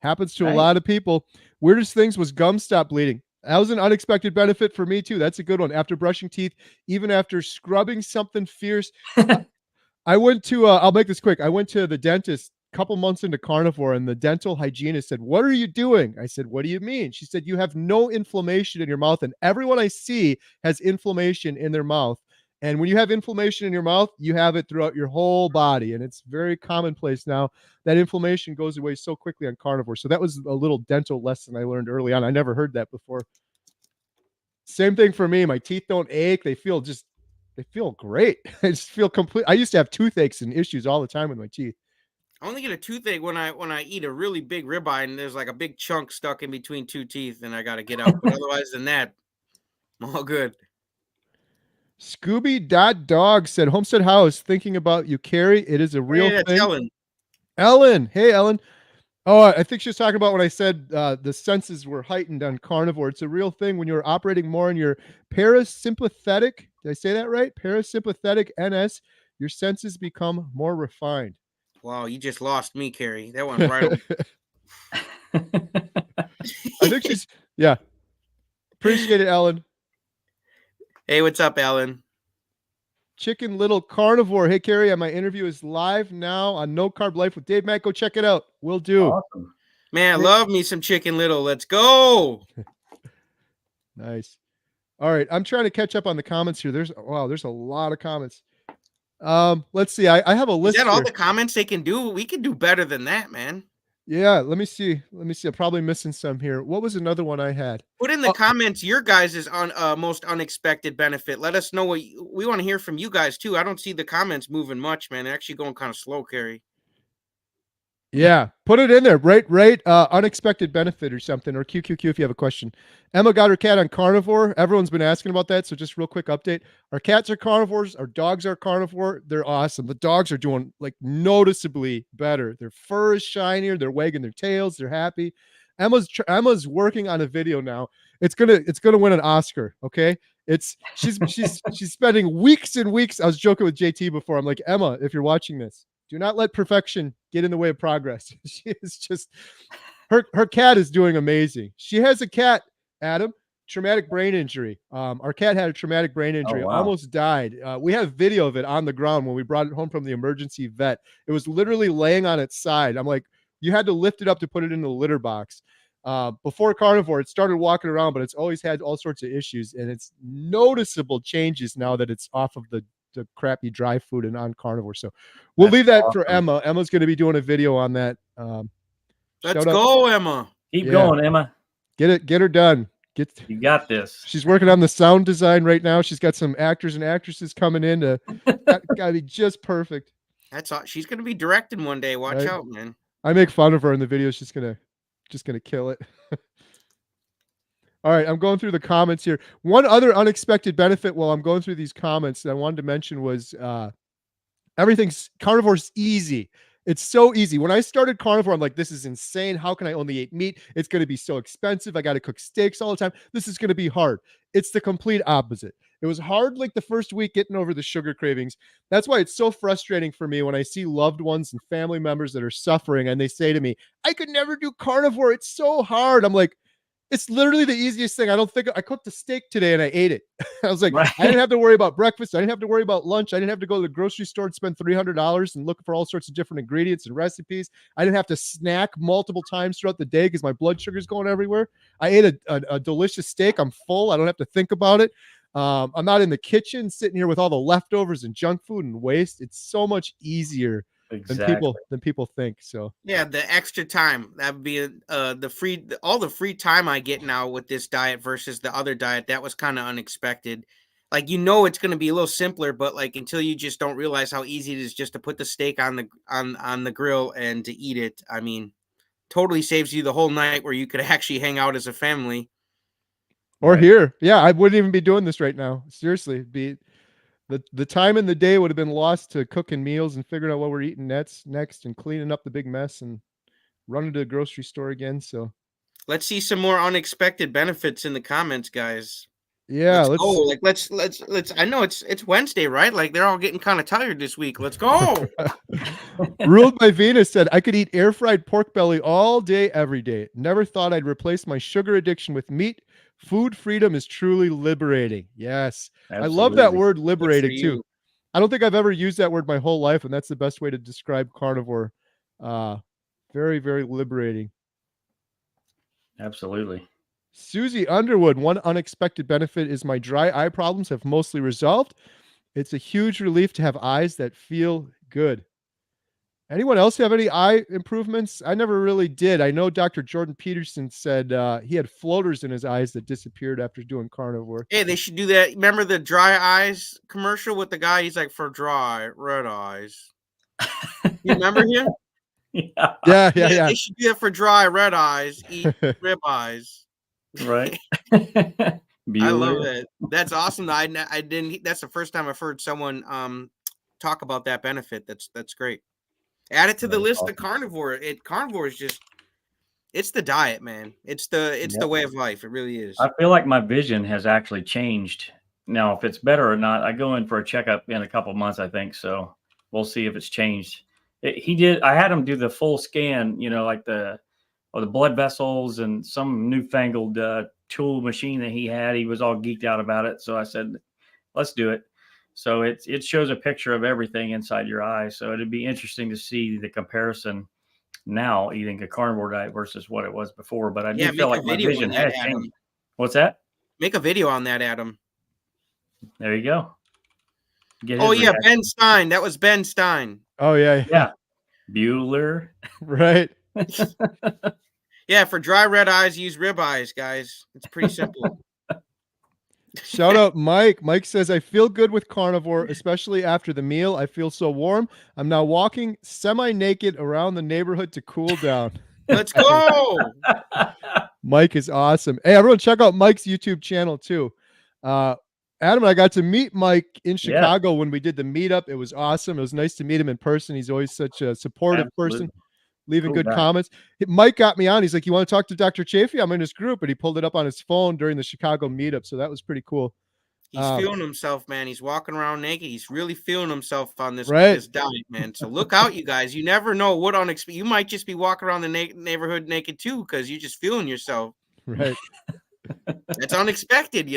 Happens to a Right. lot of people. Weirdest things was gum stopped bleeding. That was an unexpected benefit for me too. That's a good one. After brushing teeth, even after scrubbing something fierce, uh, I went to, I'll make this quick. I went to the dentist a couple months into carnivore, and the dental hygienist said, "What are you doing?" I said, "What do you mean?" She said, "You have no inflammation in your mouth, and everyone I see has inflammation in their mouth. And when you have inflammation in your mouth, you have it throughout your whole body. And it's very commonplace now. That inflammation goes away so quickly on carnivore." So that was a little dental lesson I learned early on. I never heard that before. Same thing for me. My teeth don't ache. They feel great. I just feel complete. I used to have toothaches and issues all the time with my teeth. I only get a toothache when I eat a really big ribeye and there's like a big chunk stuck in between two teeth and I got to get out. But otherwise than that, I'm all good. Scooby.dog said, Homestead House, thinking about you, Carrie. It is a real Hey, that's thing. Ellen. Ellen. Hey, Ellen. Oh, I think she was talking about when I said the senses were heightened on carnivore. It's a real thing when you're operating more in your parasympathetic. Did I say that right? Parasympathetic NS. Your senses become more refined. Wow, you just lost me, Carrie. That went right over. I think she's, yeah. Appreciate it, Ellen. Hey, what's up, Ellen? Chicken Little Carnivore. Hey, Carrie, my interview is live now on No Carb Life with Dave Matt. Go check it out. Will do. Awesome. Man, I love me some Chicken Little. Let's go. Nice. All right. I'm trying to catch up on the comments here. There's a lot of comments. Let's see. I have a list. Is that all here. the comments they can do? We can do better than that, man. Yeah, let me see. I'm probably missing some here. What was another one I had? Put in the comments your guys' on most unexpected benefit. Let us know what we want to hear from you guys too. I don't see the comments moving much, man. They're actually going kind of slow, Carrie. Yeah, put it in there. Right. Unexpected benefit or something, or QQQ if you have a question. Emma got her cat on carnivore. Everyone's been asking about that, so just real quick update. Our cats are carnivores. Our dogs are carnivore. They're awesome. The dogs are doing like noticeably better. Their fur is shinier. They're wagging their tails. They're happy. Emma's working on a video now. It's gonna win an Oscar. Okay. She's spending weeks and weeks. I was joking with JT before. I'm like, Emma, if you're watching this, do not let perfection get in the way of progress. She is just her cat is doing amazing. She has a cat, Adam, traumatic brain injury. Our cat had a traumatic brain injury, almost died. We have video of it on the ground when we brought it home from the emergency vet. It was literally laying on its side. I'm like, you had to lift it up to put it in the litter box. Before carnivore, it started walking around, but it's always had all sorts of issues, and it's noticeable changes now that it's off of the crappy dry food and on carnivore. So we'll leave that for Emma. Emma's going to be doing a video on that. Let's go, Emma. Keep going, Emma. Get her done. You got this. She's working on the sound design right now. She's got some actors and actresses coming in to gotta be just perfect. That's all. She's gonna be directing one day. Watch out, man. I make fun of her in the video. She's gonna kill it. All right, I'm going through the comments here. One other unexpected benefit while I'm going through these comments that I wanted to mention was carnivore's easy. It's so easy. When I started carnivore, I'm like, this is insane. How can I only eat meat? It's going to be so expensive. I got to cook steaks all the time. This is going to be hard. It's the complete opposite. It was hard like the first week getting over the sugar cravings. That's why it's so frustrating for me when I see loved ones and family members that are suffering and they say to me, I could never do carnivore. It's so hard. I'm like, it's literally the easiest thing. I cooked a steak today and I ate it. I was like, I didn't have to worry about breakfast. I didn't have to worry about lunch. I didn't have to go to the grocery store and spend $300 and look for all sorts of different ingredients and recipes. I didn't have to snack multiple times throughout the day because my blood sugar is going everywhere. I ate a delicious steak. I'm full. I don't have to think about it. I'm not in the kitchen sitting here with all the leftovers and junk food and waste. It's so much easier than people think. So yeah, the extra time that would be all the free time I get now with this diet versus the other diet. That was kind of unexpected. Like, it's going to be a little simpler, but like until you just don't realize how easy it is just to put the steak on the grill and to eat it. I mean, totally saves you the whole night where you could actually hang out as a family. Or here. Yeah, I wouldn't even be doing this right now. Seriously, it'd be the time in the day would have been lost to cooking meals and figuring out what we're eating next and cleaning up the big mess. And running to the grocery store again. So Let's see some more unexpected benefits in the comments, guys. yeah, Let's go. let's Like let's I know it's Wednesday, right? Like they're all getting kind of tired this week. Let's go. Ruled by Venus said, I could eat air fried pork belly all day, every day. Never thought I'd replace my sugar addiction with meat. Food freedom is truly liberating. Yes. I love that Absolutely. word Good for liberating too. you. I don't think I've ever used that word my whole life, and that's the best way to describe carnivore. Very, very liberating. Absolutely. Susie Underwood, one unexpected benefit is my dry eye problems have mostly resolved. It's a huge relief to have eyes that feel good. Anyone else have any eye improvements? I never really did. I know Dr. Jordan Peterson said he had floaters in his eyes that disappeared after doing carnivore. Hey, they should do that. Remember the dry eyes commercial with the guy? He's like, for dry red eyes. You remember him? Yeah. Yeah. They should do it for dry red eyes. Eat rib eyes. Right. I love it. That's awesome. I didn't. That's the first time I've heard someone talk about that benefit. That's great. Add it to the list of carnivore. Carnivore is just, it's the diet, man. It's the way of life. It really is. I feel like my vision has actually changed. Now, if it's better or not, I go in for a checkup in a couple months, I think. So we'll see if it's changed. I had him do the full scan, like the blood vessels and some newfangled tool machine that he had. He was all geeked out about it. So I said, let's do it. So it shows a picture of everything inside your eye. So it'd be interesting to see the comparison now eating a carnivore diet versus what it was before. But I do feel like my vision has changed. What's that? Make a video on that, Adam. There you go. Oh yeah, Ben Stein. That was Ben Stein. Oh yeah. Bueller. Right. Yeah, for dry red eyes, use rib eyes, guys. It's pretty simple. Shout out Mike. Mike says, I feel good with carnivore, especially after the meal. I feel so warm. I'm now walking semi-naked around the neighborhood to cool down. Let's go. Mike is awesome. Hey, everyone, check out Mike's YouTube channel too. Adam and I got to meet Mike in Chicago when we did the meetup. It was awesome. It was nice to meet him in person. He's always such a supportive person, leaving good comments. Mike got me on. He's like, you want to talk to Dr. Chafee? I'm in his group. And he pulled it up on his phone during the Chicago meetup. So that was pretty cool. He's feeling himself, man. He's walking around naked. He's really feeling himself on this diet, man. So look out, you guys. You never know what unexpected. You might just be walking around the neighborhood naked too, because you're just feeling yourself. Right. It's unexpected,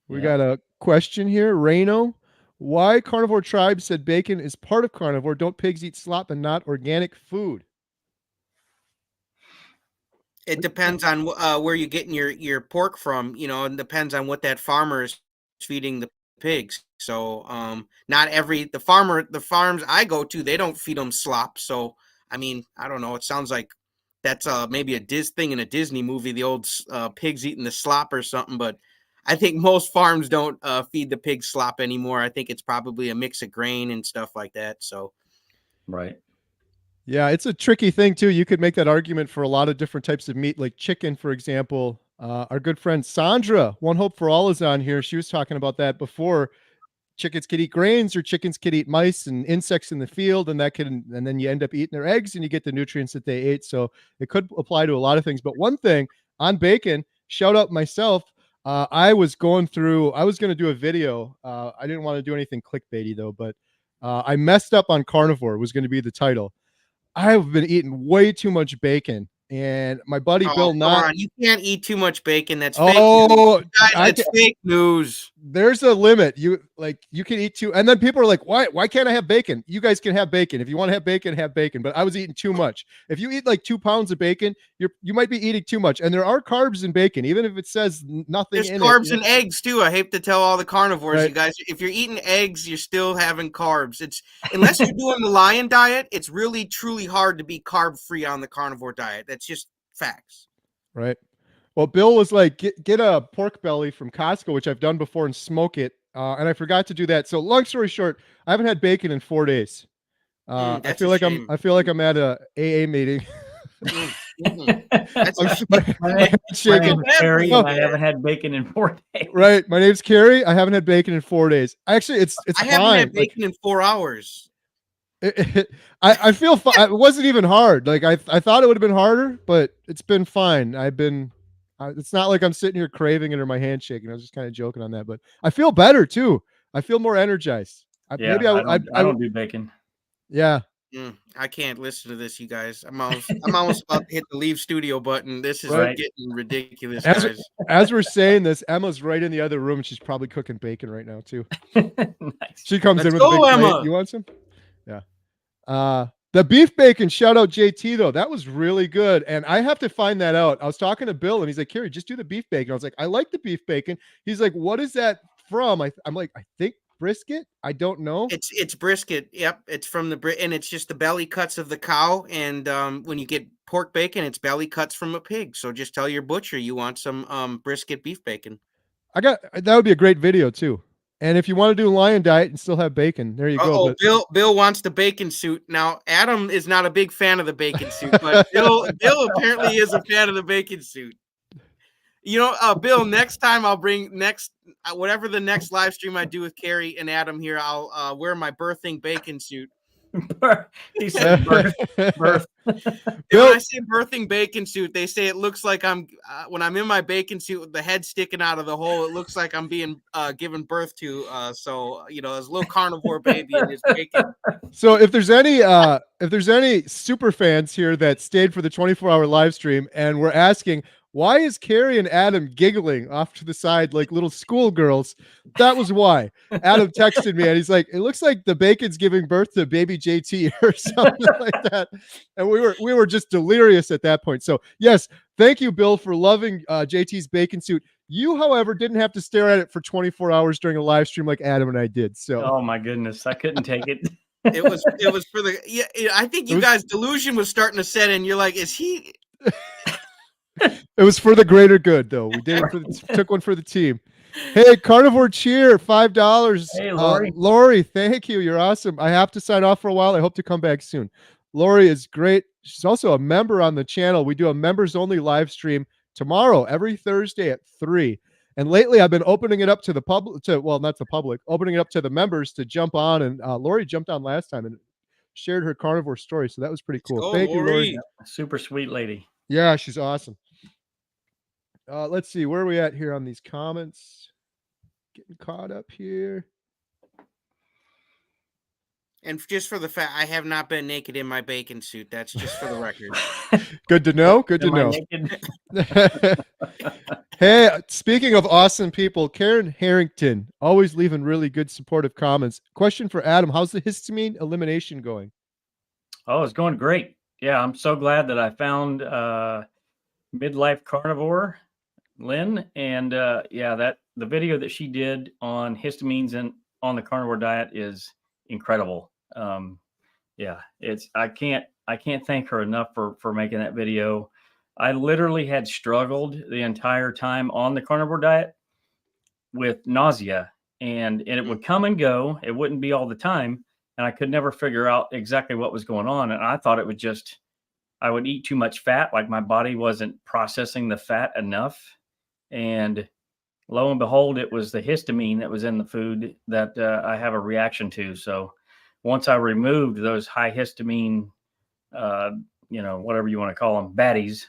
We got a question here. Reno, why Carnivore Tribe said bacon is part of carnivore? Don't pigs eat slop and not organic food? It depends on where you're getting your pork from, and depends on what that farmer is feeding the pigs. So not the farms I go to, they don't feed them slop. So I mean, I don't know. It sounds like that's maybe a thing in a Disney movie, the old pigs eating the slop or something. But I think most farms don't feed the pigs slop anymore. I think it's probably a mix of grain and stuff like that. So right. Yeah, it's a tricky thing too. You could make that argument for a lot of different types of meat, like chicken, for example. Our good friend Sandra, One Hope for All, is on here. She was talking about that before. Chickens could eat grains, or chickens could eat mice and insects in the field, and then you end up eating their eggs and you get the nutrients that they ate. So it could apply to a lot of things. But one thing on bacon, shout out myself. I was going to do a video. I didn't want to do anything clickbaity though, but I messed up on carnivore was going to be the title. I've been eating way too much bacon, and my buddy Bill Knott. You can't eat too much bacon. That's fake news. That's fake news. There's a limit. You can eat too, and then people are like, why can't I have bacon? You guys can have bacon. If you want to have bacon, have bacon. But I was eating too much. If you eat like 2 pounds of bacon, you might be eating too much. And there are carbs in bacon, even if it says nothing. There's carbs in eggs too. I hate to tell all the carnivores, you guys, if you're eating eggs, you're still having carbs. It's unless you're doing the lion diet, it's really truly hard to be carb free on the carnivore diet. That's just facts. Right. Well, Bill was like, get a pork belly from Costco, which I've done before, and smoke it. And I forgot to do that. So long story short, I haven't had bacon in 4 days. I feel like I'm at a AA meeting. My Carrie, I haven't had bacon in 4 days. Right. My name's Carrie. I haven't had bacon in 4 days. Actually, it's I haven't had bacon in 4 hours. I feel it wasn't even hard. Like I thought it would have been harder, but it's been fine. It's not like I'm sitting here craving it or my hand shaking. I was just kind of joking on that, but I feel better too. I feel more energized. Yeah, I don't do bacon. Yeah. I can't listen to this, you guys. I'm almost about to hit the leave studio button. This is Right. getting ridiculous, As, guys. as we're saying this, Emma's right in the other room. She's probably cooking bacon right now too. Nice. She comes Let's in with a go, big Emma. plate. You want some? Yeah. The beef bacon, shout out JT though. That was really good. And I have to find that out. I was talking to Bill and he's like, Carrie, just do the beef bacon. I was like, I like the beef bacon. He's like, what is that from? I'm like, I think brisket. I don't know. It's brisket. Yep, it's from and it's just the belly cuts of the cow. And when you get pork bacon, it's belly cuts from a pig. So just tell your butcher you want some brisket beef bacon. That would be a great video too. And if you want to do a lion diet and still have bacon, there you go. Bill wants the bacon suit. Now, Adam is not a big fan of the bacon suit, but Bill apparently is a fan of the bacon suit. You know, Bill, next time I'll bring whatever the next live stream I do with Carrie and Adam here, I'll wear my birthing bacon suit. He said birth. When I say birthing bacon suit, they say it looks like I'm when I'm in my bacon suit with the head sticking out of the hole. It looks like I'm being given birth to. So there's a little carnivore baby in his bacon. So if there's any super fans here that stayed for the 24-hour live stream and we're asking, why is Carrie and Adam giggling off to the side like little schoolgirls? That was why. Adam texted me and he's like, it looks like the bacon's giving birth to baby JT or something like that. And we were just delirious at that point. So yes, thank you, Bill, for loving JT's bacon suit. You, however, didn't have to stare at it for 24 hours during a live stream like Adam and I did. So oh my goodness, I couldn't take it. It was for the I think you guys delusion was starting to set in. You're like, is he? It was for the greater good, though. We did it took one for the team. Hey, Carnivore Cheer, $5. Hey, Lori. Lori, thank you. You're awesome. I have to sign off for a while. I hope to come back soon. Lori is great. She's also a member on the channel. We do a members only live stream tomorrow, every Thursday at 3. And lately I've been opening it up to the public, not the public, opening it up to the members to jump on. And Lori jumped on last time and shared her carnivore story. So that was pretty cool. Thank you, Lori. Super sweet lady. Yeah, she's awesome. Let's see, where are we at here on these comments? Getting caught up here. And just for the fact, I have not been naked in my bacon suit. That's just for the record. Good to know. Good to know. Hey, speaking of awesome people, Karen Harrington, always leaving really good supportive comments. Question for Adam, how's the histamine elimination going? Oh, it's going great. Yeah, I'm so glad that I found Midlife Carnivore, Lynn, and the video that she did on histamines and on the carnivore diet is incredible. I can't thank her enough for making that video. I literally had struggled the entire time on the carnivore diet with nausea, and it would come and go. It wouldn't be all the time, and I could never figure out exactly what was going on. And I thought it would just, I would eat too much fat, like my body wasn't processing the fat enough. And lo and behold, it was the histamine that was in the food that I have a reaction to. So once I removed those high histamine, whatever you want to call them, baddies,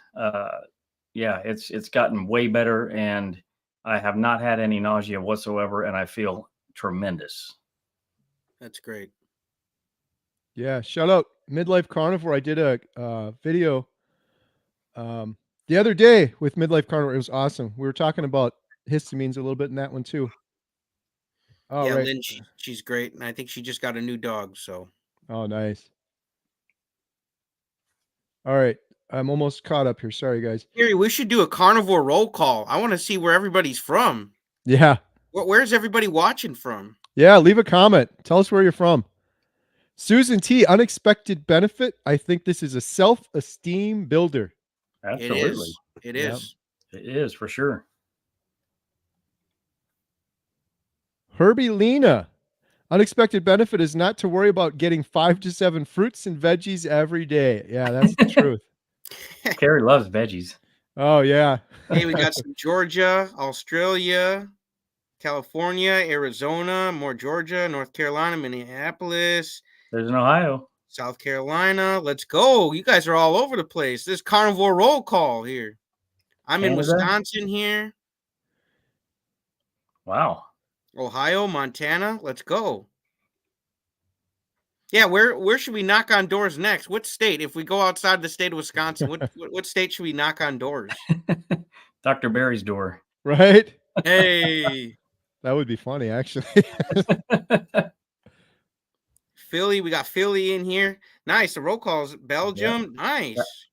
it's gotten way better, and I have not had any nausea whatsoever, and I feel tremendous. That's great. Yeah, shout out Midlife Carnivore. I did a video the other day with Midlife Carnivore. It was awesome. We were talking about histamines a little bit in that one too. Oh, yeah, right. Lynn, she's great, and I think she just got a new dog. So. Oh, nice. All right, I'm almost caught up here. Sorry, guys. Gary, we should do a carnivore roll call. I want to see where everybody's from. Yeah. Where's everybody watching from? Yeah, leave a comment. Tell us where you're from. Susan T, unexpected benefit. I think this is a self-esteem builder. Absolutely. It is. It is for sure. Herbie Lena, unexpected benefit is not to worry about getting 5 to 7 fruits and veggies every day. Yeah, that's the truth. Carrie loves veggies. Oh, yeah. Hey, we got some Georgia, Australia, California, Arizona, more Georgia, North Carolina, Minneapolis, There's an Ohio. South Carolina. Let's go. You guys are all over the place. There's carnivore roll call here. I'm in Canada. Wisconsin here. Wow. Ohio, Montana. Let's go. Yeah, where should we knock on doors next? What state? If we go outside the state of Wisconsin, what state should we knock on doors? Dr. Barry's door. Right? Hey, That would be funny, actually. Philly. We got Philly in here. Nice. The roll calls. Belgium. Yeah. Nice.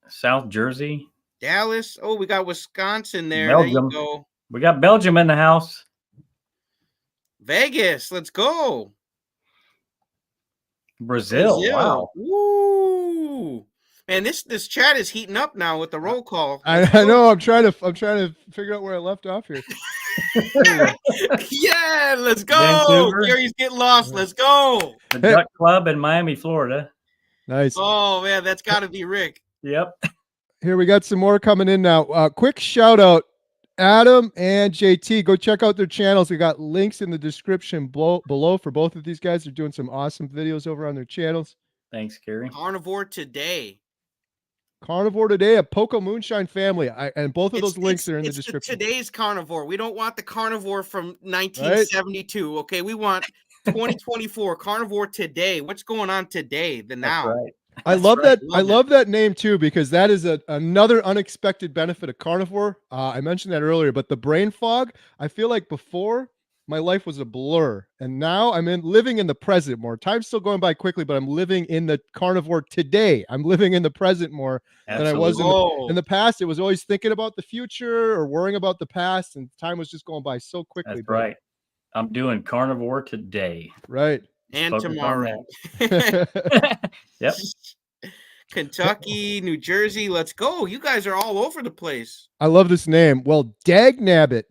South Jersey. Dallas. Oh, we got Wisconsin there. Belgium. There you go. We got Belgium in the house. Vegas. Let's go. Brazil. Wow. Woo. Man, this chat is heating up now with the roll call. I know. I'm trying to figure out where I left off here. Yeah, let's go. Vancouver. Gary's getting lost. Let's go. The Duck Club in Miami, Florida. Nice. Oh man, that's got to be Rick. Yep. Here we got some more coming in now. Quick shout out, Adam and JT. Go check out their channels. We got links in the description below for both of these guys. They're doing some awesome videos over on their channels. Thanks, Gary. Carnivore Today. Carnivore Today, a Poco Moonshine family. And both of those links are in the It's description. Today's carnivore. We don't want the carnivore from 1972. Right? Okay, we want 2024 Carnivore Today. What's going on today? The now. That's right. I love that. I love that name too, because that is another unexpected benefit of carnivore. I mentioned that earlier, but the brain fog, I feel like before my life was a blur, and now I'm living in the present more. Time's still going by quickly, but I'm living in the carnivore today. I'm living in the present more than I was in the past. It was always thinking about the future or worrying about the past, and time was just going by so quickly. That's right. I'm doing carnivore today. Right. And tomorrow. Yep. Kentucky, New Jersey. Let's go. You guys are all over the place. I love this name. Well, dag nabbit.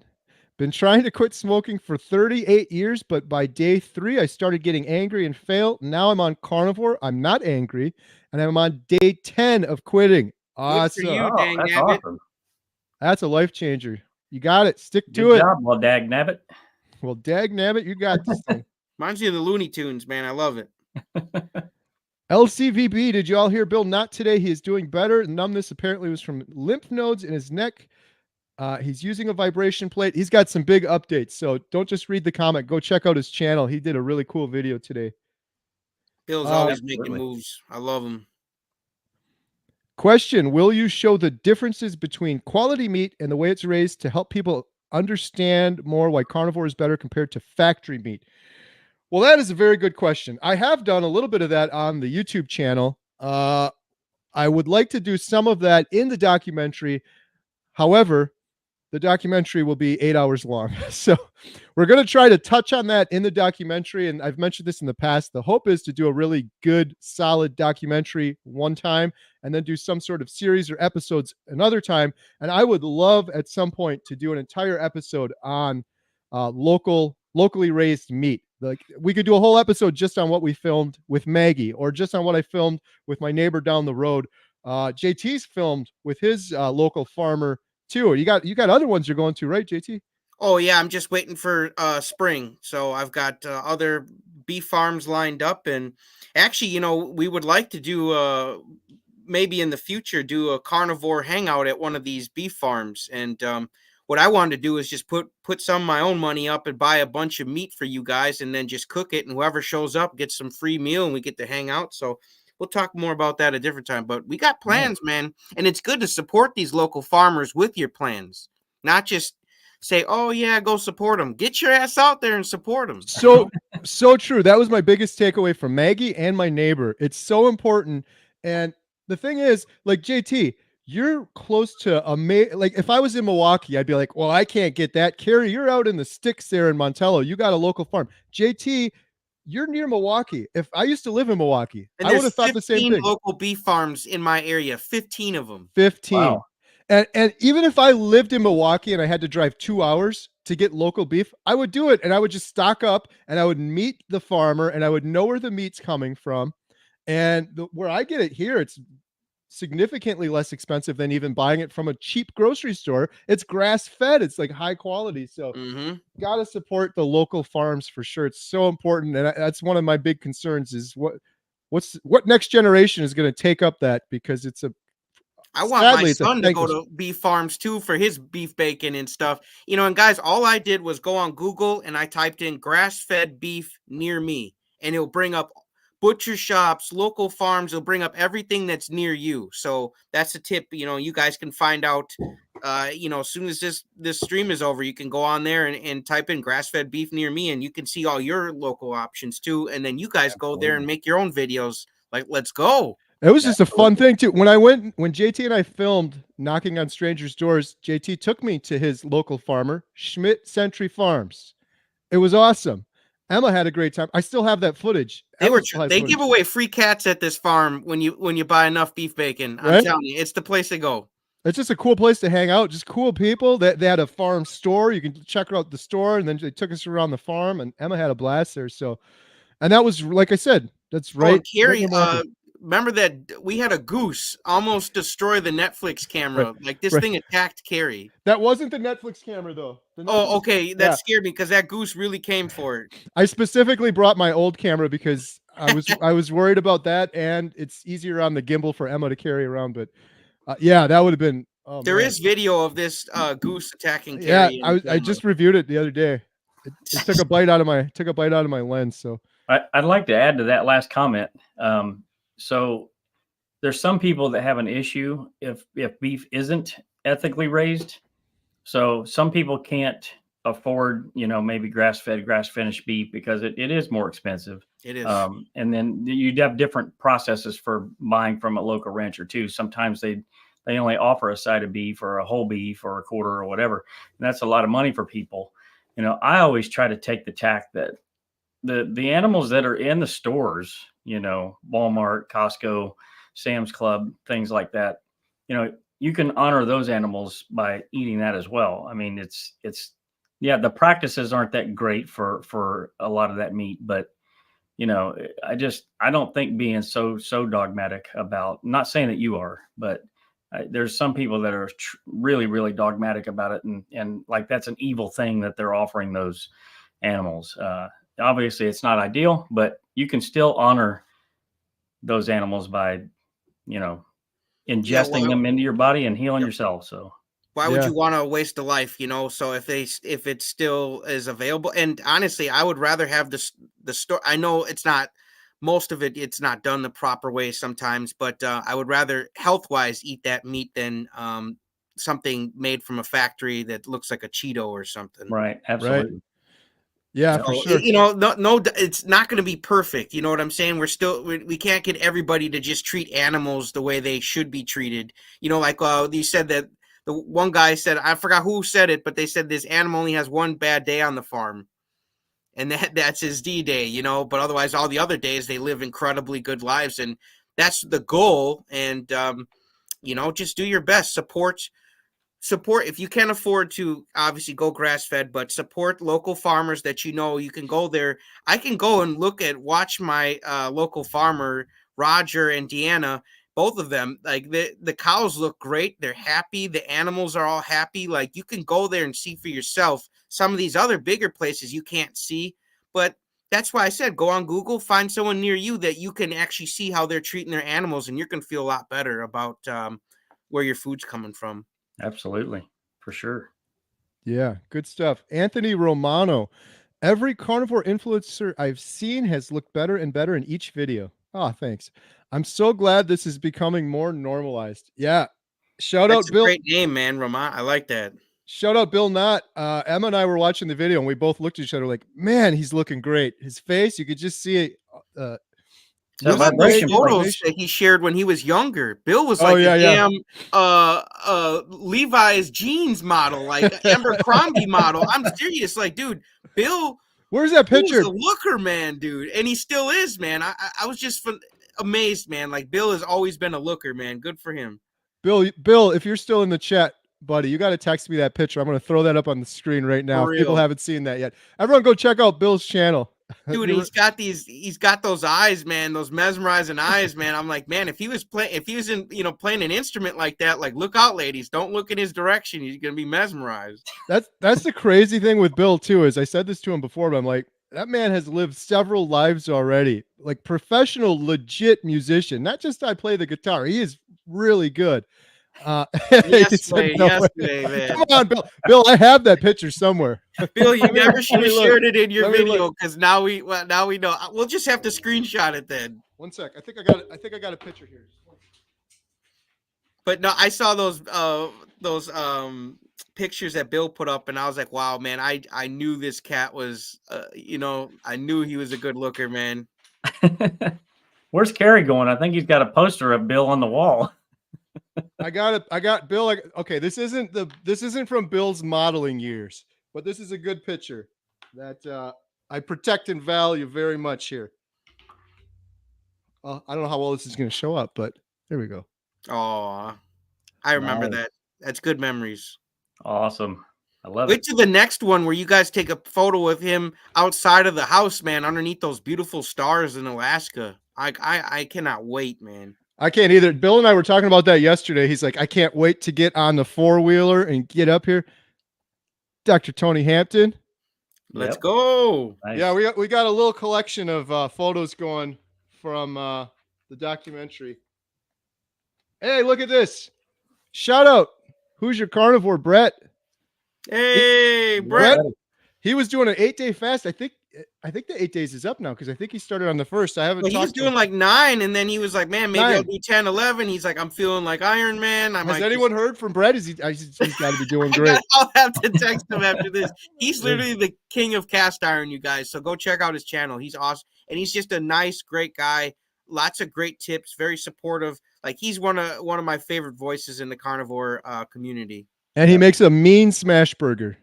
Been trying to quit smoking for 38 years, but by day 3, I started getting angry and failed. Now I'm on carnivore. I'm not angry, and I'm on day 10 of quitting. Awesome. Good for you, Dag that's Nabbit. awesome. That's a life changer. You got it. Stick to Good it. job, well, Dag Nabbit. Well, dag nabbit, you got this thing. Reminds me of the Looney Tunes, man. I love it. LCVB, did you all hear Bill Not today? He is doing better. Numbness apparently was from lymph nodes in his neck. He's using a vibration plate. He's got some big updates. So don't just read the comment. Go check out his channel. He did a really cool video today. Bill's always making moves. I love him. Question: will you show the differences between quality meat and the way it's raised to help people understand more why carnivore is better compared to factory meat? Well, that is a very good question. I have done a little bit of that on the YouTube channel. I would like to do some of that in the documentary. However, the documentary will be 8 hours long. So we're going to try to touch on that in the documentary. And I've mentioned this in the past. The hope is to do a really good, solid documentary one time and then do some sort of series or episodes another time. And I would love at some point to do an entire episode on locally raised meat. Like we could do a whole episode just on what we filmed with Maggie, or just on what I filmed with my neighbor down the road. JT's filmed with his local farmer too. You got other ones you're going to, right, JT? Oh yeah, I'm just waiting for spring. So I've got other beef farms lined up, and actually, we would like to do maybe in the future do a carnivore hangout at one of these beef farms. And what I wanted to do is just put some of my own money up and buy a bunch of meat for you guys, and then just cook it, and whoever shows up gets some free meal, and we get to hang out. So we'll talk more about that a different time, but we got plans, man. And it's good to support these local farmers with your plans, not just say, oh yeah, go support them. Get your ass out there and support them. So true. That was my biggest takeaway from Maggie and my neighbor. It's so important. And the thing is, like, JT, you're close to like if I was in Milwaukee, I'd be like, well, I can't get that. Carrie, you're out in the sticks there in Montello. You got a local farm. JT, you're near Milwaukee. If I used to live in Milwaukee, I would have thought the same thing. Local beef farms in my area, 15 of them. 15. Wow. And even if I lived in Milwaukee and I had to drive 2 hours to get local beef, I would do it. And I would just stock up and I would meet the farmer and I would know where the meat's coming from. And where I get it here, it's significantly less expensive than even buying it from a cheap grocery store. It's grass fed. It's like high quality. So Mhm. gotta support the local farms for sure. It's so important, and that's one of my big concerns is what next generation is going to take up that because it's a I want my sadly it's a son to go thankless. to beef farms too for his beef bacon and stuff. And guys, all I did was go on Google and I typed in grass-fed beef near me, and it'll bring up butcher shops, local farms. It'll bring up everything that's near you. So that's a tip. You guys can find out. As soon as this stream is over, you can go on there and type in grass-fed beef near me, and you can see all your local options too. And then you guys go there and Absolutely. make your own videos. Like, let's go. It was just a fun Absolutely. thing too. When JT and I filmed Knocking on Strangers' Doors, JT took me to his local farmer, Schmidt Century Farms. It was awesome. Emma had a great time. I still have that footage. Emma still has They give footage, away free cats at this farm when you buy enough beef bacon. I'm right? telling you, it's the place to go. It's just a cool place to hang out. Just cool people. That they had a farm store. You can check out the store, and then they took us around the farm. And Emma had a blast there. So, and that was like I said, that's Oh, and right Carrie, near Milwaukee. remember that we had a goose almost destroy the Netflix Right, camera. Like this right. thing attacked Carrie. That wasn't the Netflix camera though. The Oh, Netflix, okay, that yeah. scared me because that goose really came for it. I specifically brought my old camera because I was worried about that, and it's easier on the gimbal for Emma to carry around. But yeah, that would have been. Oh There man, is video of this goose attacking yeah. Carrie in the I camera. just reviewed it the other day. It took a bite out of my lens. So I'd like to add to that last comment. So there's some people that have an issue if beef isn't ethically raised. So some people can't afford, maybe grass-fed, grass-finished beef because it is more expensive. It is. And then you'd have different processes for buying from a local rancher too. Sometimes they only offer a side of beef or a whole beef or a quarter or whatever. And that's a lot of money for people. I always try to take the tack that the animals that are in the stores, Walmart, Costco, Sam's Club, things like that, you can honor those animals by eating that as well. I mean, yeah, the practices aren't that great for a lot of that meat, but I don't think being so dogmatic about, not saying that you are, but there's some people that are really, really dogmatic about it. And like, that's an evil thing that they're offering those animals. Obviously it's not ideal, but you can still honor those animals by, Yeah. ingesting Well, them into your body and healing yourself. So why would yeah, you want to waste a life? So if it still is available, and honestly, I would rather have the store. I know it's not most of it. It's not done the proper way sometimes, but I would rather health wise eat that meat than something made from a factory that looks like a Cheeto or something. right, right. absolutely. Yeah, Yep. for So sure. no, it's not going to be perfect. You know what I'm saying? We can't get everybody to just treat animals the way they should be treated. Like you said that the one guy said, I forgot who said it, but they said this animal only has one bad day on the farm, and that's his D-Day. But otherwise, all the other days they live incredibly good lives, and that's the goal. And just do your best. Support if you can afford to obviously go grass fed, but support local farmers that you can go there. I can go and watch my local farmer Roger and Deanna, both of them. Like the cows look great, they're happy, the animals are all happy. Like you can go there and see for yourself. Some of these other bigger places you can't see, but that's why I said go on Google, find someone near you that you can actually see how they're treating their animals, and you're gonna feel a lot better about where your food's coming from. Absolutely. For sure. Yeah, good stuff. Anthony Romano. Every carnivore influencer I've seen has looked better and better in each video. Ah, thanks. I'm so glad this is becoming more normalized. Yeah. Shout That's out a Bill. great name, man, Ramon. I like that. Shout out Bill Knott. Emma and I were watching the video and we both looked at each other like, man, he's looking great. His face, you could just see it. It's that I Lose love those weight, vibration plate. photos inflammation. that he shared when he was younger. Bill was Oh like a yeah, yeah. damn Levi's jeans model, like an Abercrombie model. I'm serious, like, dude, Bill, Where's that he was picture? a looker, man, dude, and he still is, man. I was just amazed, man. Like Bill has always been a looker, man. Good for him. Bill, if you're still in the chat, buddy, you got to text me that picture. I'm going to throw that up on the screen right now For if people real. haven't seen that yet. Everyone go check out Bill's channel. Dude, You're he's got those eyes, man, those mesmerizing eyes, man. I'm like, man, if he was in, playing an instrument like that, like, look out, ladies, don't look in his direction. He's gonna be mesmerized. that's the crazy thing with Bill too, is I said this to him before, but I'm like, that man has lived several lives already. Like professional, legit musician. Not just I play the guitar. He is really good. He said, "No Yes, way." way, Come man. on, Bill. Bill, I have that picture somewhere. Bill, you Let me never should let me have look. shared it in your Let me look. video, because now we know. We'll just have to screenshot it then. One sec. I think I got a picture here. But no, I saw those pictures that Bill put up, and I was like, wow, man, I knew this cat was I knew he was a good looker, man. Where's Carrie going? I think he's got a poster of Bill on the wall. I got Bill. Okay, this isn't from Bill's modeling years, but this is a good picture that I protect and value very much here. I don't know how well this is going to show up, but there we go. Oh, I remember that. That's good memories. Awesome. I love Wait it. to the next one where you guys take a photo of him outside of the house, man, underneath those beautiful stars in Alaska. I cannot wait, man. I can't either. Bill and I were talking about that yesterday. He's like, I can't wait to get on the four-wheeler and get up here. Dr. Tony Hampton. Let's go. Nice. Yeah, we got a little collection of photos going from the documentary. Hey, look at this. Shout out. Who's your carnivore, Brett? Hey, Brett. He was doing an 8-day fast. I think the 8 days is up now because I think he started on the 1st. I haven't Well, he was talked to doing him. like 9, and then he was like, man, maybe 9. I'll do 10, 11. He's like, I'm feeling like Iron Man. Has anyone heard from Brett? He's got to be doing great. I'll have to text him after this. He's literally the king of cast iron, you guys. So go check out his channel. He's awesome. And he's just a nice, great guy. Lots of great tips, very supportive. Like, he's one of my favorite voices in the carnivore community. And he makes a mean smash burger.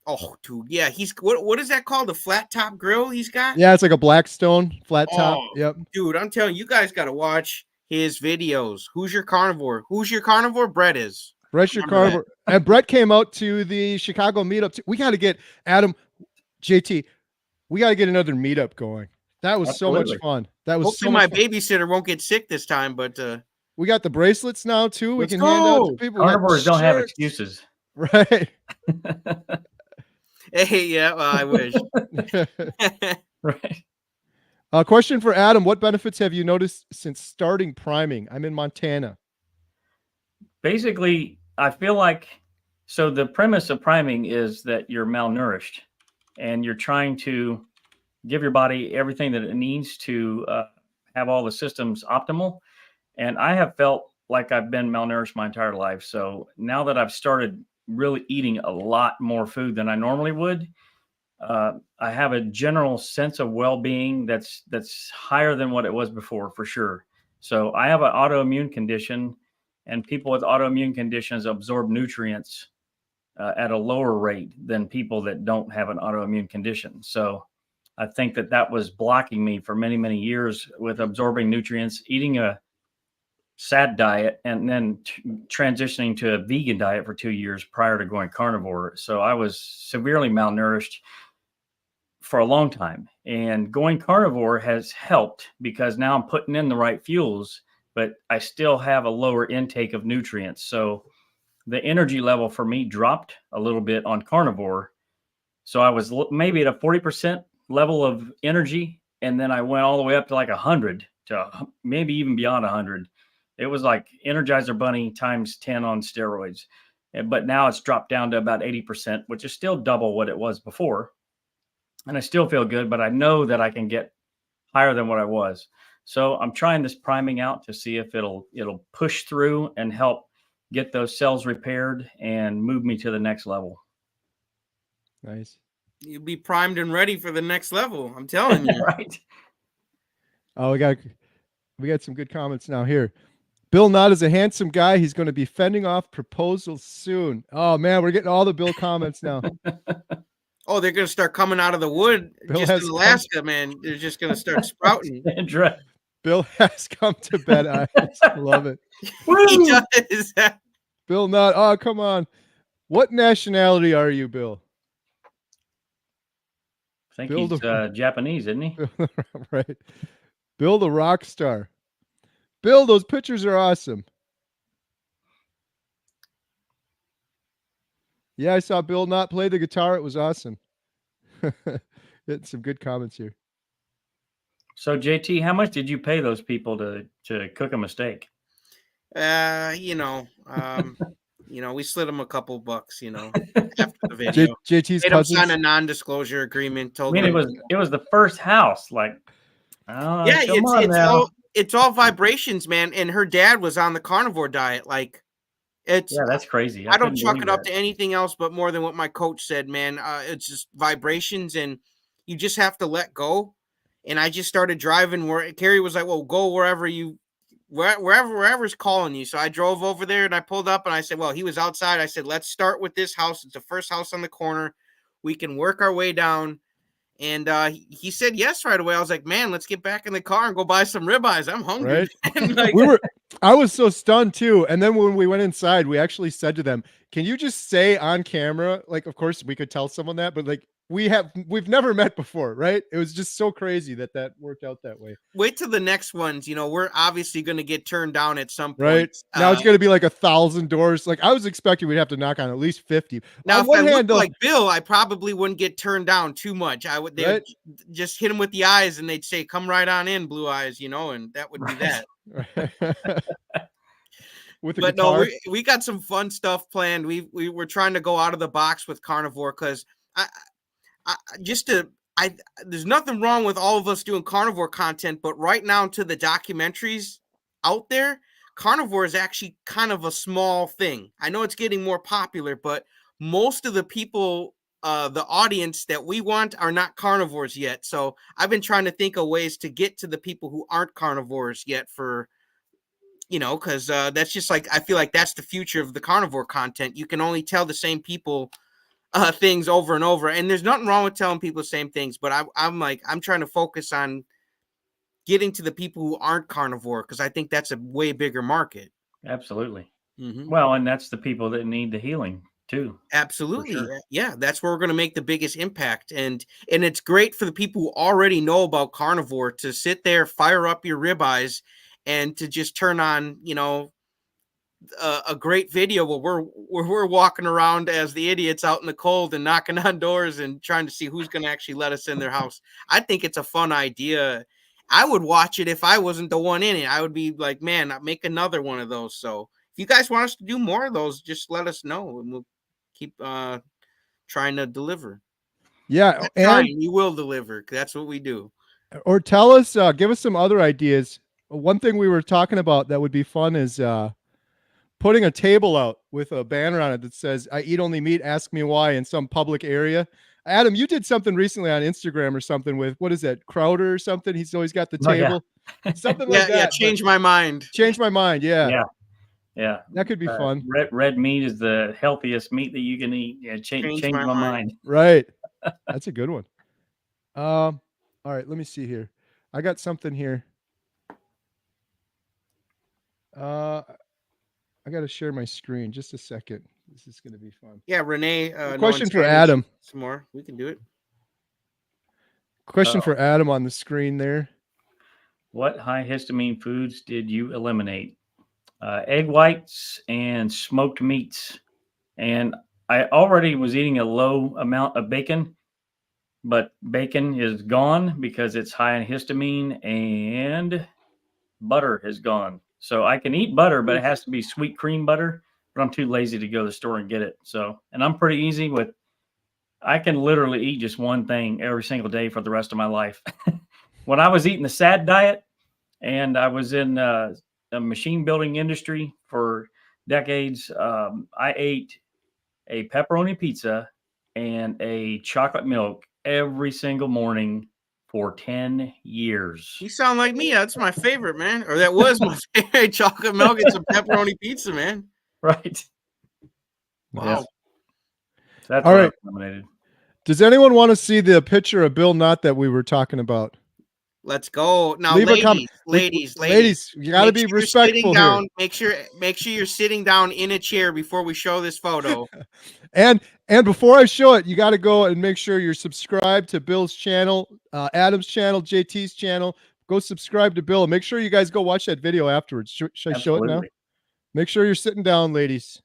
Oh, dude, yeah. He's what is that called? The flat top grill he's got? Yeah, it's like a Blackstone flat top. Yep. Dude, I'm telling you, guys got to watch his videos. Who's your carnivore? Who's your carnivore? Brett is. Brett's your carnivore. And Brett came out to the Chicago meetup. We got to get Adam, JT. We got to get another meetup going. That was so much fun. That was hopefully my babysitter won't get sick this time, but we got the bracelets now too. We Let's can go. hand out to people. Carnivores don't have excuses. Right. Hey, yeah, well, I wish. Right. Question for Adam. What benefits have you noticed since starting priming? I'm in Montana. Basically, I feel like, so the premise of priming is that you're malnourished and you're trying to give your body everything that it needs to have all the systems optimal. And I have felt like I've been malnourished my entire life. So now that I've started really eating a lot more food than I normally would, I have a general sense of well-being that's higher than what it was before, for sure. So I have an autoimmune condition, and people with autoimmune conditions absorb nutrients at a lower rate than people that don't have an autoimmune condition. So I think that was blocking me for many, many years with absorbing nutrients, eating a SAD diet, and then transitioning to a vegan diet for 2 years prior to going carnivore. So I was severely malnourished for a long time, and going carnivore has helped because now I'm putting in the right fuels, but I still have a lower intake of nutrients. So the energy level for me dropped a little bit on carnivore. So I was maybe at a 40% level of energy, and then I went all the way up to like 100 to maybe even beyond 100. It was like Energizer Bunny times 10 on steroids. But now it's dropped down to about 80%, which is still double what it was before. And I still feel good, but I know that I can get higher than what I was. So I'm trying this priming out to see if it'll push through and help get those cells repaired and move me to the next level. Nice. You'll be primed and ready for the next level. I'm telling you. Right. Oh, we got some good comments now here. Bill Knott is a handsome guy. He's going to be fending off proposals soon. Oh man, we're getting all the Bill comments now. Oh, they're going to start coming out of the wood just in Alaska, man. They're just going to start sprouting. Bill has come to bed. I love it. He does. Bill Knott. Oh, come on. What nationality are you, Bill? I think Bill he's the Japanese, isn't he? right. Bill the rock star. Bill, those pictures are awesome. Yeah, I saw Bill not play the guitar. It was awesome. Getting some good comments here. So JT, how much did you pay those people to cook a mistake? You know, we slid him a couple bucks, after the video. JT's Made him sign cousins. a non-disclosure agreement. I Told mean, him, it was the first house. Like, yeah, come on now. it's all vibrations, man. And her dad was on the carnivore diet. Like, it's Yeah, that's crazy. I I don't couldn't chalk believe it up that. to anything else but more than what my coach said, man. It's just vibrations, and you just have to let go. And I just started driving where Carrie was like, "Well, go wherever's calling you." So I drove over there and I pulled up and I said, "Well, he was outside." I said, "Let's start with this house. It's the first house on the corner. We can work our way down." And he said yes right away. I was like, "Man, let's get back in the car and go buy some ribeyes. I'm hungry." Right? And like, I was so stunned too. And then when we went inside, we actually said to them, "Can you just say on camera?" Like, of course, we could tell someone that, but like, we've never met before, right? It was just so crazy that worked out that way. wait till the next ones. We're obviously going to get turned down at some Right? point. Now it's going to be like 1,000 doors. Like, I was expecting we'd have to knock on at least 50. Now, On if I one hand, looked though, like Bill, I probably wouldn't get turned down too much. They would right? just hit him with the eyes, and they'd say, "Come right on in, Blue Eyes," and that would be that. With a But no, guitar. we got some fun stuff planned. We were trying to go out of the box with carnivore because I, I just to I there's nothing wrong with all of us doing carnivore content, but right now to the documentaries out there, carnivore is actually kind of a small thing. I know it's getting more popular, but most of the people, the audience that we want are not carnivores yet. So I've been trying to think of ways to get to the people who aren't carnivores yet because that's just like, I feel like that's the future of the carnivore content. You can only tell the same people things over and over, and there's nothing wrong with telling people the same things, but I'm trying to focus on getting to the people who aren't carnivore because I think that's a way bigger market. Absolutely. Mm-hmm. Well, and that's the people that need the healing too. Absolutely. Sure. Yeah, that's where we're going to make the biggest impact. And it's great for the people who already know about carnivore to sit there, fire up your ribeyes, and to just turn on, a great video where we're walking around as the idiots out in the cold and knocking on doors and trying to see who's going to actually let us in their house. I think it's a fun idea. I would watch it if I wasn't the one in it. I would be like, man, make another one of those. So if you guys want us to do more of those, just let us know and we'll keep trying to deliver. Yeah, and we will deliver. That's what we do. or tell us, give us some other ideas. One thing we were talking about that would be fun is putting a table out with a banner on it that says "I eat only meat. Ask me why" in some public area. Adam, you did something recently on Instagram or something with, what is that, Crowder or something? He's always got the table, something like that. Yeah, change my mind. Change my mind. Yeah. Yeah. That could be fun. Red meat is the healthiest meat that you can eat. Yeah, change my mind. Right. That's a good one. All right, let me see here. I got something here. I got to share my screen. Just a second. This is going to be fun. Yeah, Renee. Question for Adam. Some more. We can do it. Question for Adam on the screen there. What high histamine foods did you eliminate? Egg whites and smoked meats. And I already was eating a low amount of bacon, but bacon is gone because it's high in histamine, and butter is gone. So I can eat butter, but it has to be sweet cream butter, but I'm too lazy to go to the store and get it. So, and I'm pretty easy with, I can literally eat just one thing every single day for the rest of my life. When I was eating the SAD diet and I was in the machine building industry for decades, I ate a pepperoni pizza and a chocolate milk every single morning for 10 years. You sound like me. That's my favorite, man. Or that was my favorite, chocolate milk and some pepperoni pizza, man. Right. Wow. Yeah. That's all right. Eliminated. Does anyone want to see the picture of Bill Knott that we were talking about? Let's go. Now, Leave a comment. ladies, You got to make be sure you're sitting respectful here. down. Make sure you're sitting down in a chair before we show this photo. And before I show it, you got to go and make sure you're subscribed to Bill's channel, Adam's channel, JT's channel. Go subscribe to Bill. Make sure you guys go watch that video afterwards. Should I show it now? Make sure you're sitting down, ladies.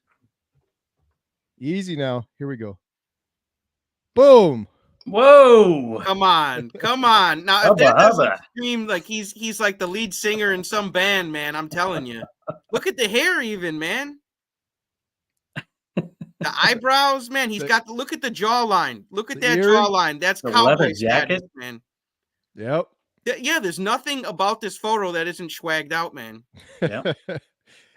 Easy now. Here we go. Boom. Whoa. Come on. Now, if that doesn't scream like he's like the lead singer in some band, man, I'm telling you. Look at the hair, even, man. The eyebrows, man. He's got look at the jawline. Look at that jawline. That's cowboy status, man. Yep. Yeah, there's nothing about this photo that isn't swagged out, man. Yeah.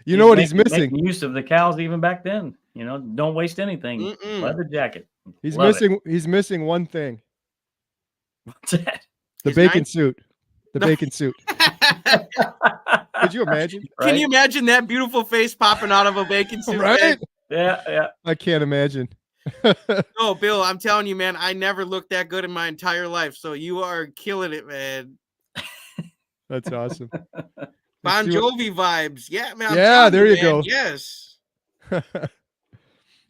You know what he's missing? Making use of the cows even back then. You know, don't waste anything. Leather jacket. He's missing one thing. What's that? The bacon suit. The bacon suit. Could you imagine? Right? Can you imagine that beautiful face popping out of a bacon suit? Right? Yeah. I can't imagine. No, Bill, I'm telling you, man, I never looked that good in my entire life. So you are killing it, man. That's awesome. Bon Jovi vibes. Yeah, man. There you go. Yes.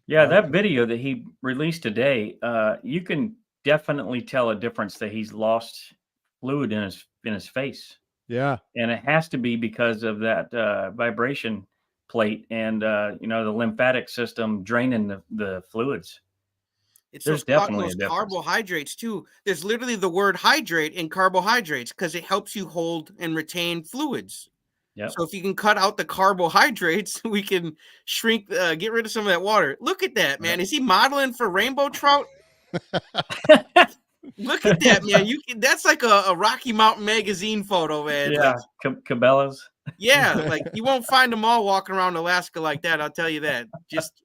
Yeah, that video that he released today, you can definitely tell a difference that he's lost fluid in his face. Yeah. And it has to be because of that vibration plate and the lymphatic system draining the fluids. There's definitely those carbohydrates too. There's literally the word hydrate in carbohydrates because it helps you hold and retain fluids. Yep. So if you can cut out the carbohydrates, we can shrink, get rid of some of that water. Look at that, man. Is he modeling for rainbow trout? Look at that, man. That's like a Rocky Mountain magazine photo, man. Yeah, like, Cabela's. Yeah, like you won't find them all walking around Alaska like that. I'll tell you that. Just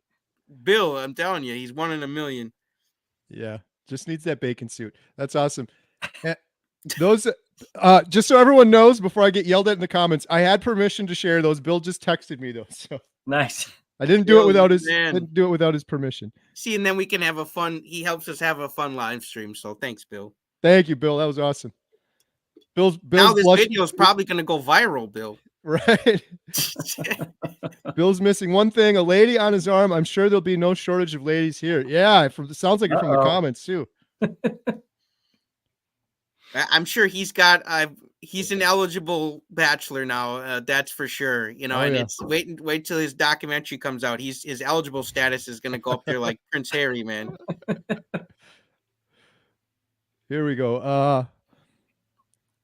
Bill, I'm telling you, he's 1 in a million. Yeah, just needs that bacon suit. That's awesome. Those, just so everyone knows, before I get yelled at in the comments, I had permission to share those. Bill just texted me those. So nice. I didn't do it without his permission. See, and then we can have a fun. He helps us have a fun live stream. So thanks, Bill. Thank you, Bill. That was awesome. Bill's now this video is probably going to go viral, Bill. Right. Bill's missing one thing: a lady on his arm. I'm sure there'll be no shortage of ladies here. Yeah, it sounds like it from the comments too. I'm sure he's got. He's an eligible bachelor now. That's for sure. You know, it's wait till his documentary comes out. His eligible status is going to go up there like Prince Harry, man. Here we go.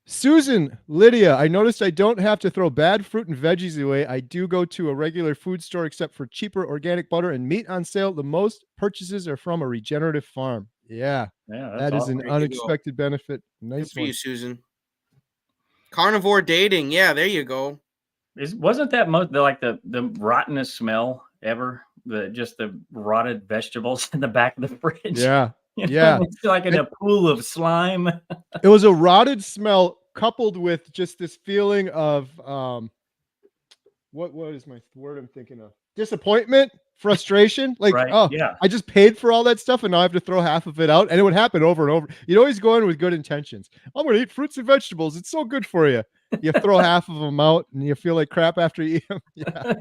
Susan, Lydia, I noticed I don't have to throw bad fruit and veggies away. I do go to a regular food store except for cheaper organic butter and meat on sale. The most purchases are from a regenerative farm. Yeah, that is an unexpected benefit. Nice for you, Susan. Carnivore dating. Yeah, there you go. Wasn't that the rottenest smell ever? Just the rotted vegetables in the back of the fridge. Yeah. Yeah, it's like in a pool of slime. It was a rotted smell coupled with just this feeling of what is my word I'm thinking of? Disappointment, frustration. Like, I just paid for all that stuff and now I have to throw half of it out. And it would happen over and over. You'd always go in with good intentions. I'm going to eat fruits and vegetables. It's so good for you. You throw half of them out and you feel like crap after you eat them. Yeah.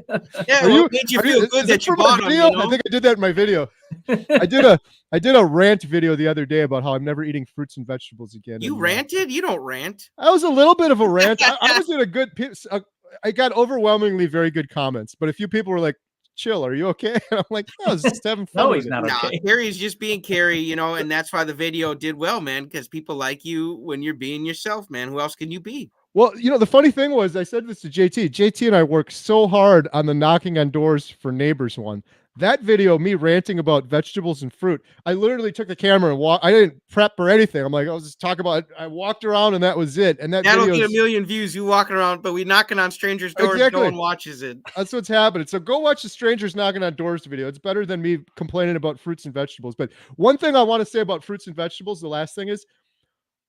Yeah, it made you feel good that you bought them. You know? I think I did that in my video. I did a rant video the other day about how I'm never eating fruits and vegetables again. You ranted? You don't rant. I was a little bit of a rant. I was in a good. I got overwhelmingly very good comments, but a few people were like, "Chill, are you okay?" And I'm like, "No, I was just having fun." No, he's not okay. Carrie's just being Carrie, you know, and that's why the video did well, man. Because people like you when you're being yourself, man. Who else can you be? Well, you know, the funny thing was, I said this to JT. JT and I worked so hard on the knocking on doors for neighbors one. That video, me ranting about vegetables and fruit, I literally took the camera and I didn't prep or anything. I'm like, I was just talking about it. I walked around and that was it. And that'll get 1 million views. You walking around, but we knocking on strangers' doors. Exactly. No one watches it. That's what's happening. So go watch the strangers knocking on doors video. It's better than me complaining about fruits and vegetables. But one thing I want to say about fruits and vegetables, the last thing is,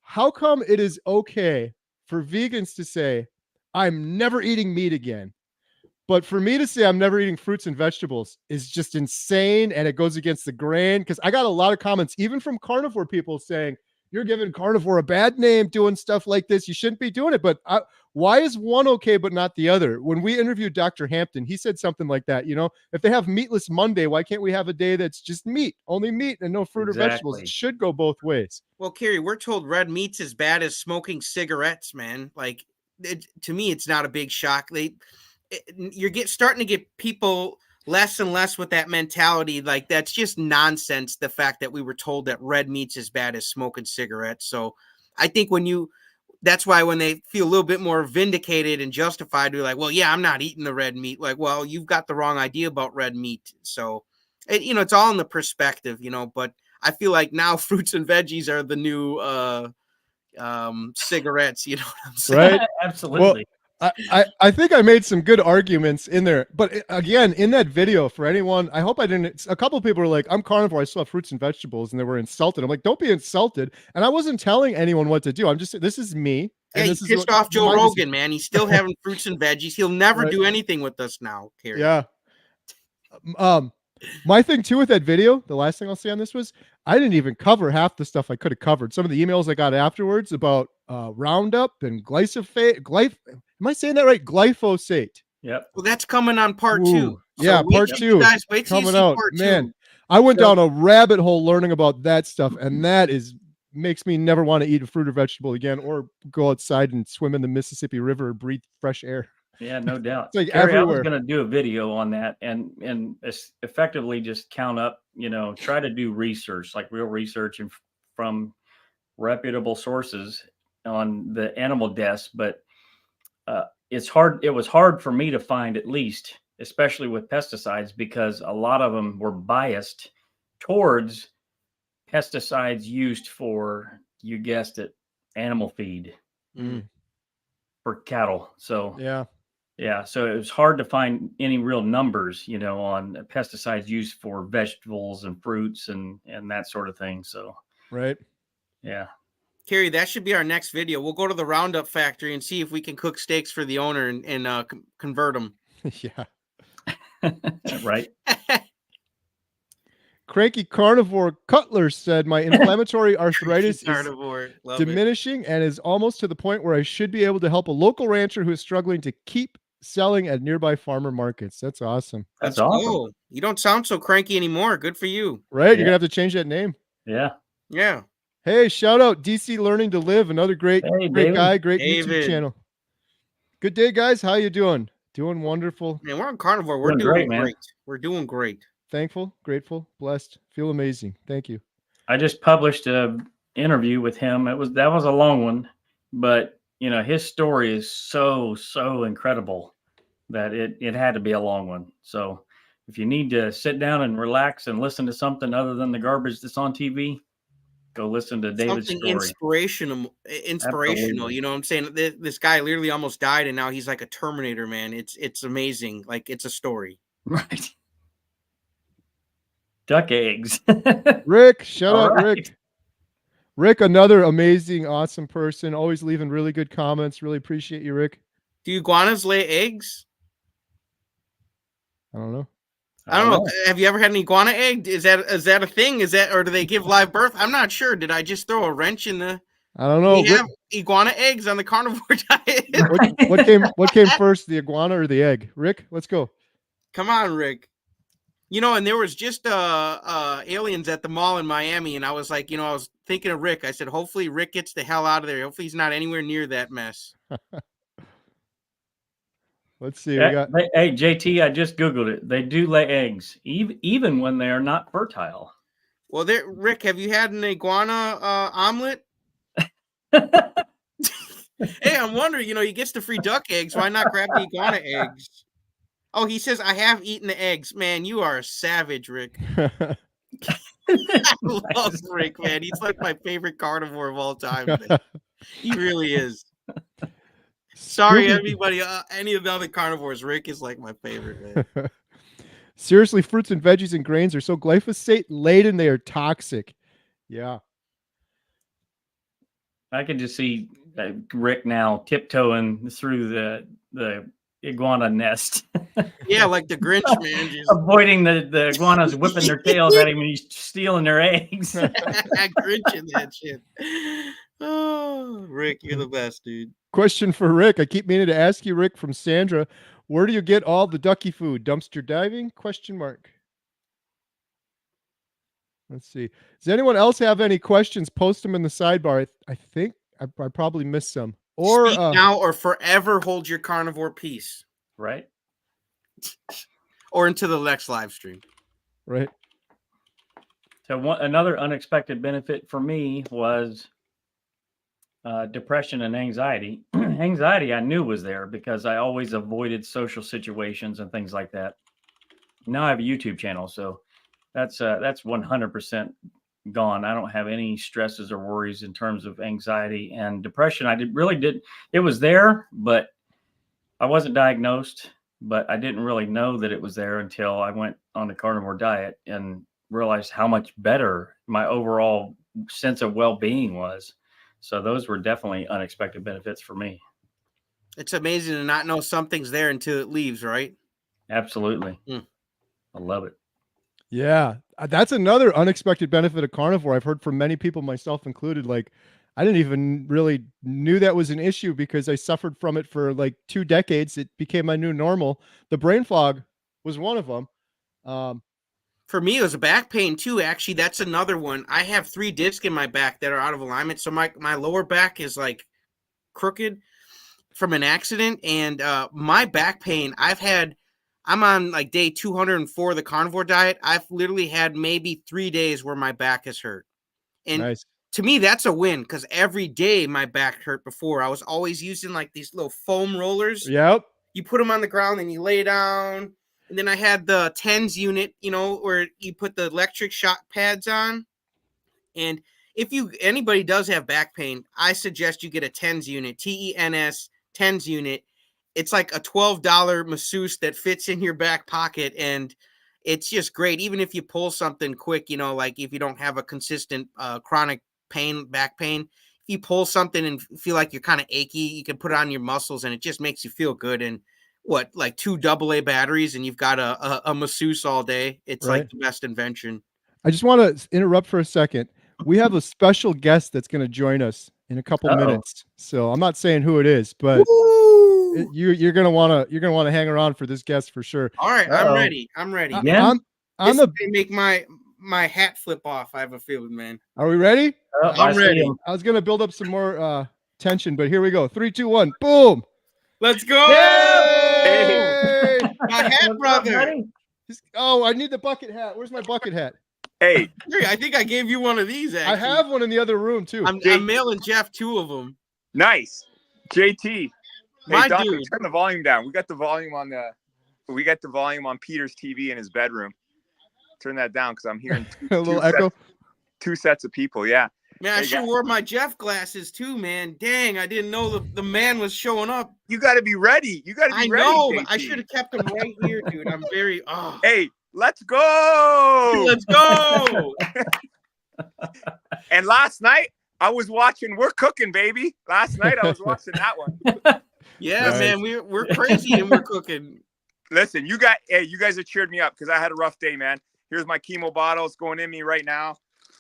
how come it is okay for vegans to say, I'm never eating meat again? But for me to say I'm never eating fruits and vegetables is just insane. And it goes against the grain. Because I got a lot of comments, even from carnivore people saying, you're giving carnivore a bad name doing stuff like this. You shouldn't be doing it. But why is one okay but not the other? When we interviewed Dr. Hampton, he said something like that. You know, if they have meatless Monday, why can't we have a day that's just meat, only meat and no fruit or vegetables? It should go both ways. Well, Carrie, we're told red meat's as bad as smoking cigarettes, man. Like, to me, it's not a big shock. You're starting to get people less and less with that mentality. Like, that's just nonsense. The fact that we were told that red meat's as bad as smoking cigarettes. So I think that's why when they feel a little bit more vindicated and justified, they're like, well, yeah, I'm not eating the red meat. Like, well, you've got the wrong idea about red meat. So, it's all in the perspective, but I feel like now fruits and veggies are the new cigarettes. You know what I'm saying? Right? Absolutely. Well, I think I made some good arguments in there, but again, in that video, for anyone, I hope I didn't. A couple of people were like, "I'm carnivore. I still have fruits and vegetables," and they were insulted. I'm like, "Don't be insulted." And I wasn't telling anyone what to do. I'm just, this is me. Yeah, he pissed off Joe Rogan, man. He's still having fruits and veggies. He'll never do anything with us now, Carrie. Yeah. My thing too with that video, the last thing I'll say on this was I didn't even cover half the stuff I could have covered. Some of the emails I got afterwards about Roundup and am I saying that right? Glyphosate. Yep. Well, that's coming on part 2. So yeah, part 2. You guys wait till you see out. part 2. Man, I went down a rabbit hole learning about that stuff, and that makes me never want to eat a fruit or vegetable again, or go outside and swim in the Mississippi River or breathe fresh air. Yeah, no doubt. It's like Carrie, everywhere. I was going to do a video on that and effectively just count up, try to do research, like real research and from reputable sources on the animal deaths. But it's hard. It was hard for me to find, at least, especially with pesticides, because a lot of them were biased towards pesticides used for, you guessed it, animal feed for cattle. So yeah, so it was hard to find any real numbers, on pesticides used for vegetables and fruits and that sort of thing. So right, yeah, Carrie, that should be our next video. We'll go to the Roundup factory and see if we can cook steaks for the owner and convert them. Yeah, right. Cranky Carnivore Cutler said, my inflammatory arthritis is diminishing and is almost to the point where I should be able to help a local rancher who is struggling to keep selling at nearby farmer markets. That's awesome. That's awesome. Cool. You don't sound so cranky anymore. Good for you. Right? Yeah. You're going to have to change that name. Yeah. Yeah. Hey, shout out DC Learning to Live. Another great guy, great YouTube channel. Good day, guys. How you doing? Doing wonderful. Man, we're on Carnivore. We're doing great. We're doing great. Thankful, grateful, blessed, feel amazing. Thank you. I just published an interview with him. That was a long one, but his story is so incredible that it had to be a long one. So if you need to sit down and relax and listen to something other than the garbage that's on TV, go listen to David's story. Inspirational. Absolutely. You know what I'm saying? This guy literally almost died, and now he's like a Terminator, man. It's amazing. Like, it's a story. Right. Duck eggs. Rick, shout out, right. Rick. Rick, another amazing, awesome person. Always leaving really good comments. Really appreciate you, Rick. Do iguanas lay eggs? I don't know. I don't know. Have you ever had an iguana egg? Is that a thing? Or do they give live birth? I'm not sure. Did I just throw a wrench in the? I don't know. We have iguana eggs on the carnivore diet. What came first, the iguana or the egg? Rick, let's go. Come on, Rick. And there was just aliens at the mall in Miami, and I was like, I was thinking of Rick. I said, hopefully Rick gets the hell out of there. Hopefully he's not anywhere near that mess. Let's see. Hey, JT, I just Googled it. They do lay eggs, even when they are not fertile. Well, Rick, have you had an iguana omelet? Hey, I'm wondering, he gets the free duck eggs. Why not grab the iguana eggs? Oh, he says, I have eaten the eggs. Man, you are a savage, Rick. I love Rick, man. He's like my favorite carnivore of all time. Man. He really is. Sorry, everybody. Any of the other carnivores, Rick is like my favorite, man. Seriously, fruits and veggies and grains are so glyphosate laden, they are toxic. Yeah. I can just see Rick now tiptoeing through the iguana nest. Yeah, like the Grinch, man. Just Avoiding the iguanas whipping their tails at him and he's stealing their eggs. Grinch in that shit. Oh, Rick, you're the best, dude. Question for Rick. I keep meaning to ask you, Rick, from Sandra. Where do you get all the ducky food? Dumpster diving? Question mark. Let's see. Does anyone else have any questions? Post them in the sidebar. I think I probably missed some. Or Speak now or forever hold your carnivore peace. Right. Or into the next live stream. Right. So another unexpected benefit for me was depression and anxiety. Anxiety I knew was there because I always avoided social situations and things like that. Now I have a YouTube channel, so that's 100% gone. I don't have any stresses or worries in terms of anxiety and depression. It was there, but I wasn't diagnosed, but I didn't really know that it was there until I went on the carnivore diet and realized how much better my overall sense of well-being was. So those were definitely unexpected benefits for me. It's amazing to not know something's there until it leaves, right? Absolutely. Mm. I love it. Yeah, that's another unexpected benefit of carnivore. I've heard from many people, myself included. Like, I didn't even really knew that was an issue because I suffered from it for like 2 decades. It became my new normal. The brain fog was one of them. For me, it was a back pain too. Actually, that's another one. I have 3 discs in my back that are out of alignment, so my lower back is like crooked from an accident, and my back pain. I'm on like day 204 of the carnivore diet. I've literally had maybe 3 days where my back is hurt. And Nice. To me, that's a win because every day my back hurt before. I was always using like these little foam rollers. Yep. You put them on the ground and you lay down. And then I had the TENS unit, where you put the electric shock pads on. And if anybody does have back pain, I suggest you get a TENS unit, TENS, TENS unit. It's like a $12 masseuse that fits in your back pocket, and it's just great. Even if you pull something quick, like if you don't have a consistent chronic back pain, if you pull something and feel like you're kind of achy, you can put it on your muscles, and it just makes you feel good. And like 2 AA batteries, and you've got a masseuse all day. It's Right. like the best invention. I just want to interrupt for a second. We have a special guest that's going to join us in a couple minutes. So I'm not saying who it is, but you're gonna want to hang around for this guest for sure. All right, I'm ready. Yeah. This is gonna make my hat flip off. I have a feeling, man. Are we ready? I'm ready. I was gonna build up some more tension, but here we go. 3, 2, 1, boom! Let's go! Yay! My hat, brother. Oh, I need the bucket hat. Where's my bucket hat? Hey, I think I gave you one of these. Actually, I have one in the other room too. I'm mailing Jeff 2 of them. nice, JT. My Hey, Doc, dude. turn the volume down. We got the volume on Peter's TV in his bedroom. Turn that down because I'm hearing a little echo. 2 sets of people. Yeah. Man, I should have wore my Jeff glasses too, man. Dang, I didn't know the man was showing up. You got to be ready. You got to be ready. I know. JT. I should have kept them right here, dude. I'm very. Hey, let's go. Let's go. And last night I was watching We're Cooking, baby. Last night I was watching that one. Yeah, Nice. man, we're crazy and we're cooking. Listen, you guys have cheered me up because I had a rough day, man. Here's my chemo bottle. It's going in me right now.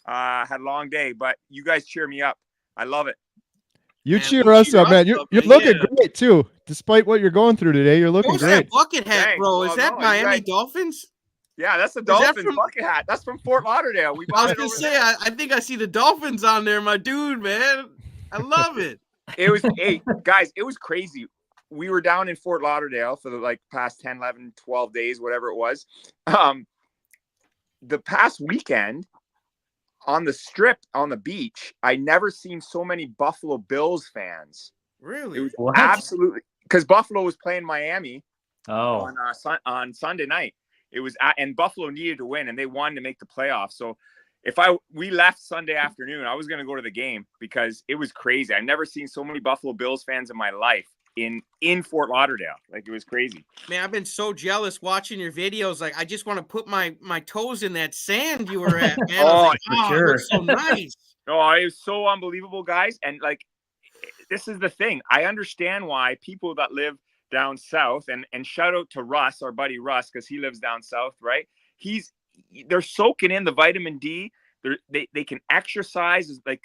Had a long day, but you guys cheer me up. I love it. You Man, cheer we us cheer up, us man. You're up, man. looking Yeah. great too, despite what you're going through today. You're looking What's great. that bucket hat, Thanks. bro? Is Well, that no, you Miami guys- Dolphins? Yeah, that's the that Dolphins from- bucket hat. That's from Fort Lauderdale. We I bought was it gonna over say, there. I think I see the Dolphins on there, my dude, man. I love it. It was, hey, guys, it was crazy. We were down in Fort Lauderdale for the past 10, 11, 12 days, whatever it was. The past weekend on the strip on the beach, I never seen so many Buffalo Bills fans. Really? It was What? absolutely because Buffalo was playing Miami Oh, on Sunday night. It was and Buffalo needed to win and they wanted to make the playoffs. So we left Sunday afternoon, I was going to go to the game because it was crazy. I've never seen so many Buffalo Bills fans in my life in Fort Lauderdale. Like, it was crazy. Man, I've been so jealous watching your videos. Like, I just want to put my toes in that sand you were at, man. I was like, for oh, sure. it looks so nice. Oh, it was so unbelievable, guys. And this is the thing. I understand why people that down south, and shout out to Russ, our buddy Russ, because he lives down south, right? They're soaking in the vitamin D. They can exercise. Like,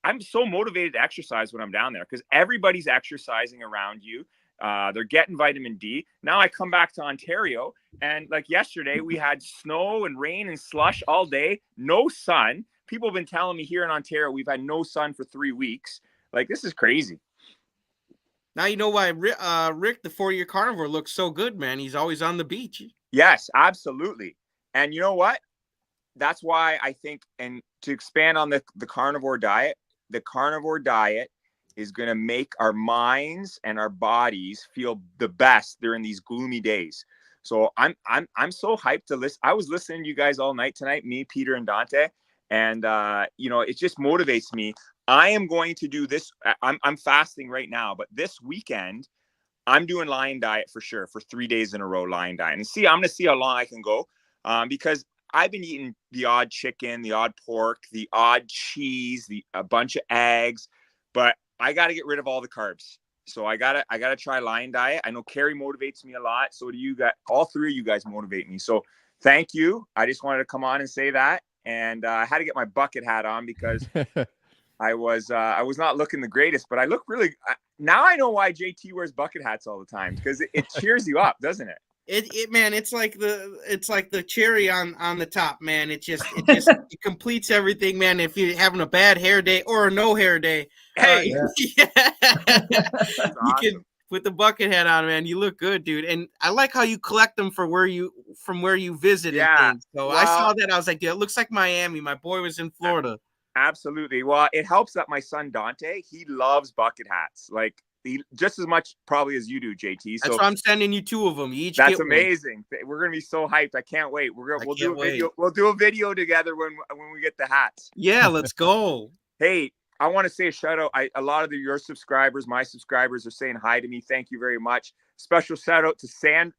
I'm so motivated to exercise when I'm down there because everybody's exercising around you. They're getting vitamin D. Now I come back to Ontario, and like yesterday, we had snow and rain and slush all day, no sun. People have been telling me here in Ontario, we've had no sun for 3 weeks. Like, this is crazy. Now you know why Rick, the 4-year carnivore, looks so good, man. He's always on the beach. Yes, absolutely. And you know what? That's why I think, and to expand on the carnivore diet, the carnivore diet is going to make our minds and our bodies feel the best during these gloomy days. So I'm so hyped to listen. I was listening to you guys all night tonight, me, Peter, and Dante, and it just motivates me. I am going to do this. I'm fasting right now, but this weekend I'm doing Lion Diet for sure for 3 days in a row, Lion Diet, and I'm going to see how long I can go, because I've been eating the odd chicken, the odd pork, the odd cheese, a bunch of eggs, but I got to get rid of all the carbs. So I gotta try Lion Diet. I know Carrie motivates me a lot. So do you guys. All three of you guys motivate me. So thank you. I just wanted to come on and say that. And I had to get my bucket hat on because I was not looking the greatest, but I look really. Now I know why JT wears bucket hats all the time, because it cheers you up, doesn't it? Man, it's like the cherry on the top, man. It it completes everything, man. If you're having a bad hair day or a no hair day, hey, you can put the bucket hat on, man. You look good, dude. And I like how you collect them from where you visit and things. So I saw that, I was like, yeah, it looks like Miami. My boy was in Florida. Absolutely. Well, it helps that my son Dante, he loves bucket hats, like just as much probably as you do, JT. So that's why I'm sending you 2 of them. You each that's get amazing. One. We're gonna be so hyped. I can't wait. We'll do a video. We'll do a video together when we get the hats. Yeah, let's go. Hey, I want to say a shout out. A lot of your subscribers, my subscribers, are saying hi to me. Thank you very much. Special shout out to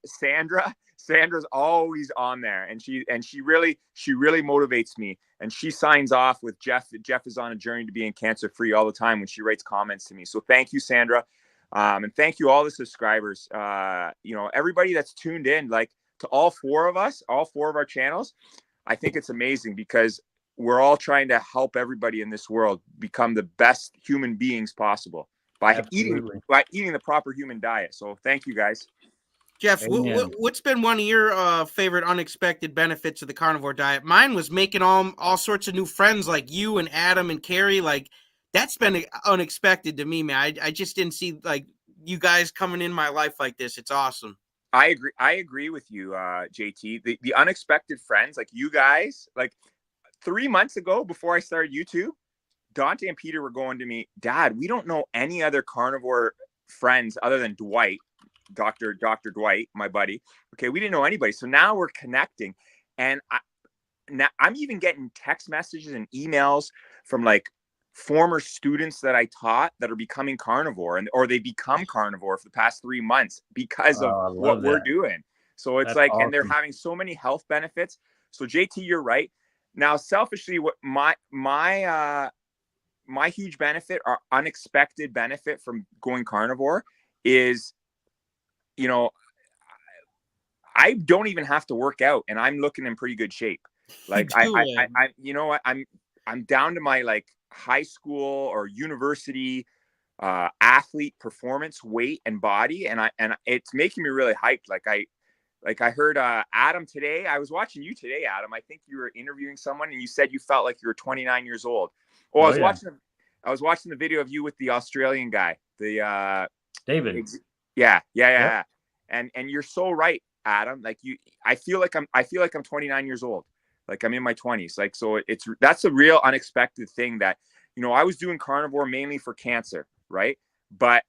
Sandra. Sandra's always on there, and she really motivates me. And she signs off with Jeff. Jeff is on a journey to being cancer free all the time when she writes comments to me. So thank you, Sandra, and thank you all the subscribers. Everybody that's tuned in, like, to all 4 of us, all 4 of our channels. I think it's amazing because we're all trying to help everybody in this world become the best human beings possible by eating the proper human diet. So thank you, guys. Jeff, what's been one of your favorite unexpected benefits of the carnivore diet? Mine was making all sorts of new friends, like you and Adam and Carrie. Like, that's been unexpected to me, man. I just didn't see, like, you guys coming in my life like this. It's awesome. I agree with you, JT. The unexpected friends, like you guys, like 3 months ago before I started YouTube, Dante and Peter were going to me, Dad, we don't know any other carnivore friends other than Dwight. Dr. Dwight, my buddy. Okay, we didn't know anybody. So now we're connecting. And now I'm even getting text messages and emails from like former students that I taught that are becoming carnivore, or they become carnivore for the past 3 months because of what we're doing. So it's like, awesome. And they're having so many health benefits. So JT, you're right. Now, selfishly, what my huge benefit, or unexpected benefit from going carnivore is, I don't even have to work out, and I'm looking in pretty good shape. Like I'm down to my like high school or university athlete performance weight and body, and it's making me really hyped. Like I heard Adam today. I was watching you today, Adam. I think you were interviewing someone, and you said you felt like you were 29 years old. Oh, I was watching the video of you with the Australian guy, the David. Yeah. Yep. And you're so right, Adam. Like I feel like I'm 29 years old. Like I'm in my 20s. Like, so that's a real unexpected thing that, I was doing carnivore mainly for cancer, right? But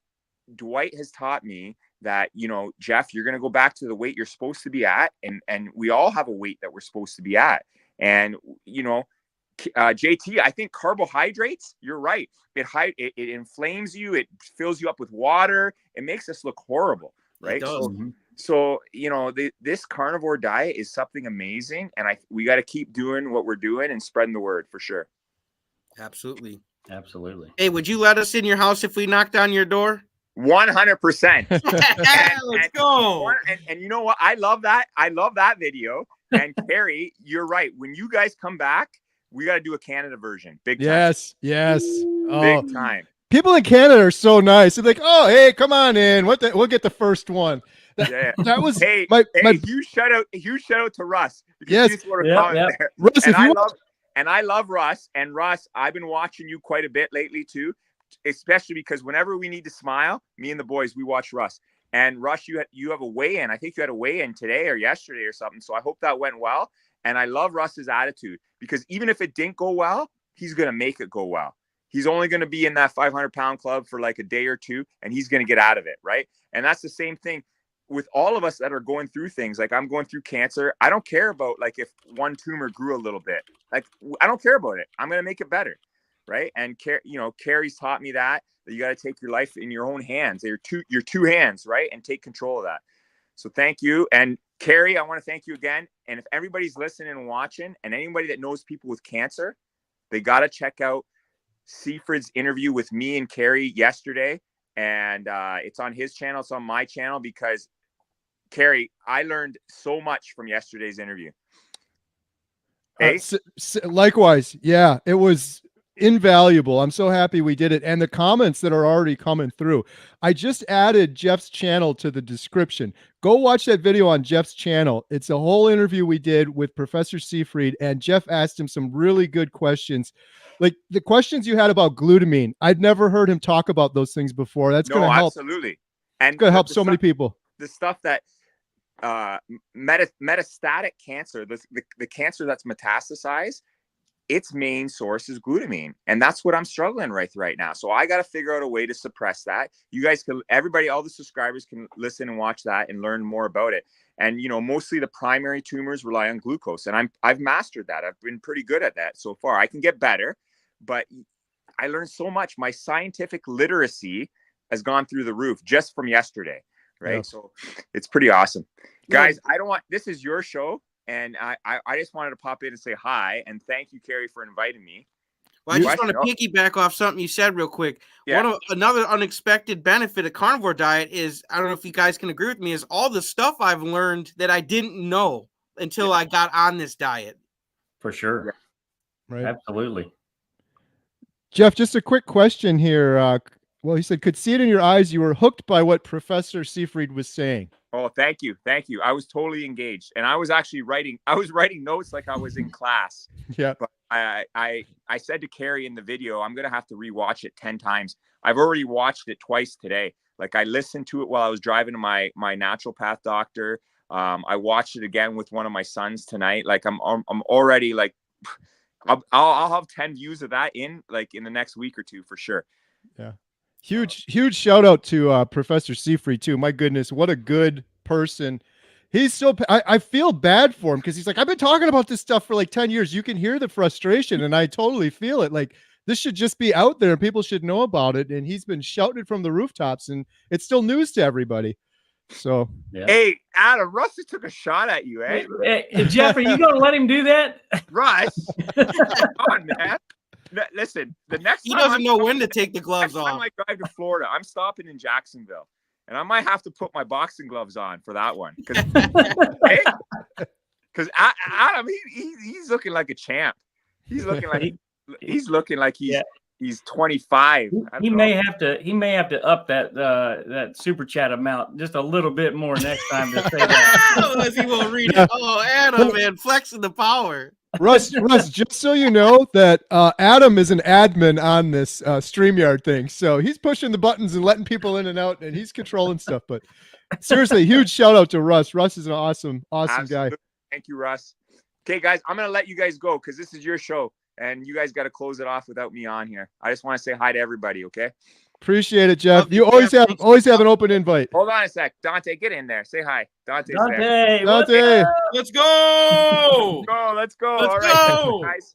Dwight has taught me that, Jeff, you're going to go back to the weight you're supposed to be at. And we all have a weight that we're supposed to be at. And, JT, I think carbohydrates, you're right. It inflames you. It fills you up with water. It makes us look horrible, right? So this carnivore diet is something amazing. And we got to keep doing what we're doing and spreading the word for sure. Absolutely. Absolutely. Hey, would you let us in your house if we knocked on your door? 100%. Let's go. And you know what? I love that. I love that video. And Carrie, you're right. When you guys come back, we got to do a Canada version. Big time. Yes. Oh, Big time. people in Canada are so nice. They're like, "Oh, hey, come on in. We'll get the first one." That was hey, my huge shout out to Russ. Yes. He's sort of there. Russ, and I love Russ. And Russ, I've been watching you quite a bit lately too, especially because whenever we need to smile, me and the boys, we watch Russ. And Russ, you have a weigh-in. I think you had a weigh-in today or yesterday or something. So I hope that went well. And I love Russ's attitude, because even if it didn't go well, he's going to make it go well. He's only going to be in that 500-pound club for like a day or two, and he's going to get out of it, right? And that's the same thing with all of us that are going through things. Like, I'm going through cancer. I don't care about like if one tumor grew a little bit. Like, I don't care about it. I'm going to make it better, right? And Carrie's taught me that you got to take your life in your own hands. Your two hands, right? And take control of that. So thank you. And Carrie, I want to thank you again. And if everybody's listening and watching, and anybody that knows people with cancer, they got to check out Seaford's interview with me and Carrie yesterday. And it's on his channel. It's on my channel, because Carrie, I learned so much from yesterday's interview. Hey? Likewise. Yeah, it was invaluable. I'm so happy we did it. And the comments that are already coming through. I just added Jeff's channel to the description. Go watch that video on Jeff's channel. It's a whole interview we did with Professor Seafried, and Jeff asked him some really good questions. Like the questions you had about glutamine. I'd never heard him talk about those things before. That's going to help. Absolutely. And it's going to help so many people. The stuff that metastatic cancer, the cancer that's metastasized, its main source is glutamine. And that's what I'm struggling with right now. So I got to figure out a way to suppress that. You guys can, everybody, all the subscribers can listen and watch that and learn more about it. And, mostly the primary tumors rely on glucose. And I've mastered that. I've been pretty good at that so far. I can get better, but I learned so much. My scientific literacy has gone through the roof just from yesterday. Right. Yeah. So it's pretty awesome. Guys, this is your show. And I just wanted to pop in and say hi. And thank you, Carrie, for inviting me. Well, I just want to piggyback off something you said real quick. Yeah. Another unexpected benefit of Carnivore Diet is, I don't know if you guys can agree with me, is all the stuff I've learned that I didn't know until I got on this diet. For sure. Yeah. Right. Absolutely. Jeff, just a quick question here. Well, he said, could see it in your eyes. You were hooked by what Professor Seafried was saying. Oh, thank you. Thank you. I was totally engaged. And I was actually writing notes like I was in class. Yeah. But I said to Carrie in the video, I'm going to have to rewatch it 10 times. I've already watched it twice today. Like, I listened to it while I was driving to my naturopath doctor. I watched it again with one of my sons tonight. Like, I'm already like, I'll have 10 views of that in the next week or two for sure. Yeah. Huge shout out to Professor Seafried too. My goodness, what a good person. He's so, I feel bad for him, because he's like, I've been talking about this stuff for like 10 years. You can hear the frustration, and I totally feel it. Like, this should just be out there and people should know about it. And he's been shouting it from the rooftops, and it's still news to everybody. So, yeah. Hey, Adam, Russ just took a shot at you, eh? Hey, Jeff, are you going to let him do that? Russ, come on, man. Listen, the next time he doesn't know when to take the gloves off. Next time I drive to Florida, I'm stopping in Jacksonville, and I might have to put my boxing gloves on for that one, because Adam, he's looking like a champ. He's looking like he's 25. He may have to up that super chat amount just a little bit more next time to say that. Unless he won't read it. Oh, Adam, man, flexing the power. Russ, just so you know that Adam is an admin on this StreamYard thing. So he's pushing the buttons and letting people in and out, and he's controlling stuff. But seriously, huge shout out to Russ. Russ is an awesome guy. Thank you, Russ. Okay, guys, I'm going to let you guys go because this is your show, and you guys got to close it off without me on here. I just want to say hi to everybody, okay? Appreciate it, Jeff. You always have an open invite. Hold on a sec. Dante, get in there. Say hi. Dante. Let's go. Let's go. Let's All go. Right, guys.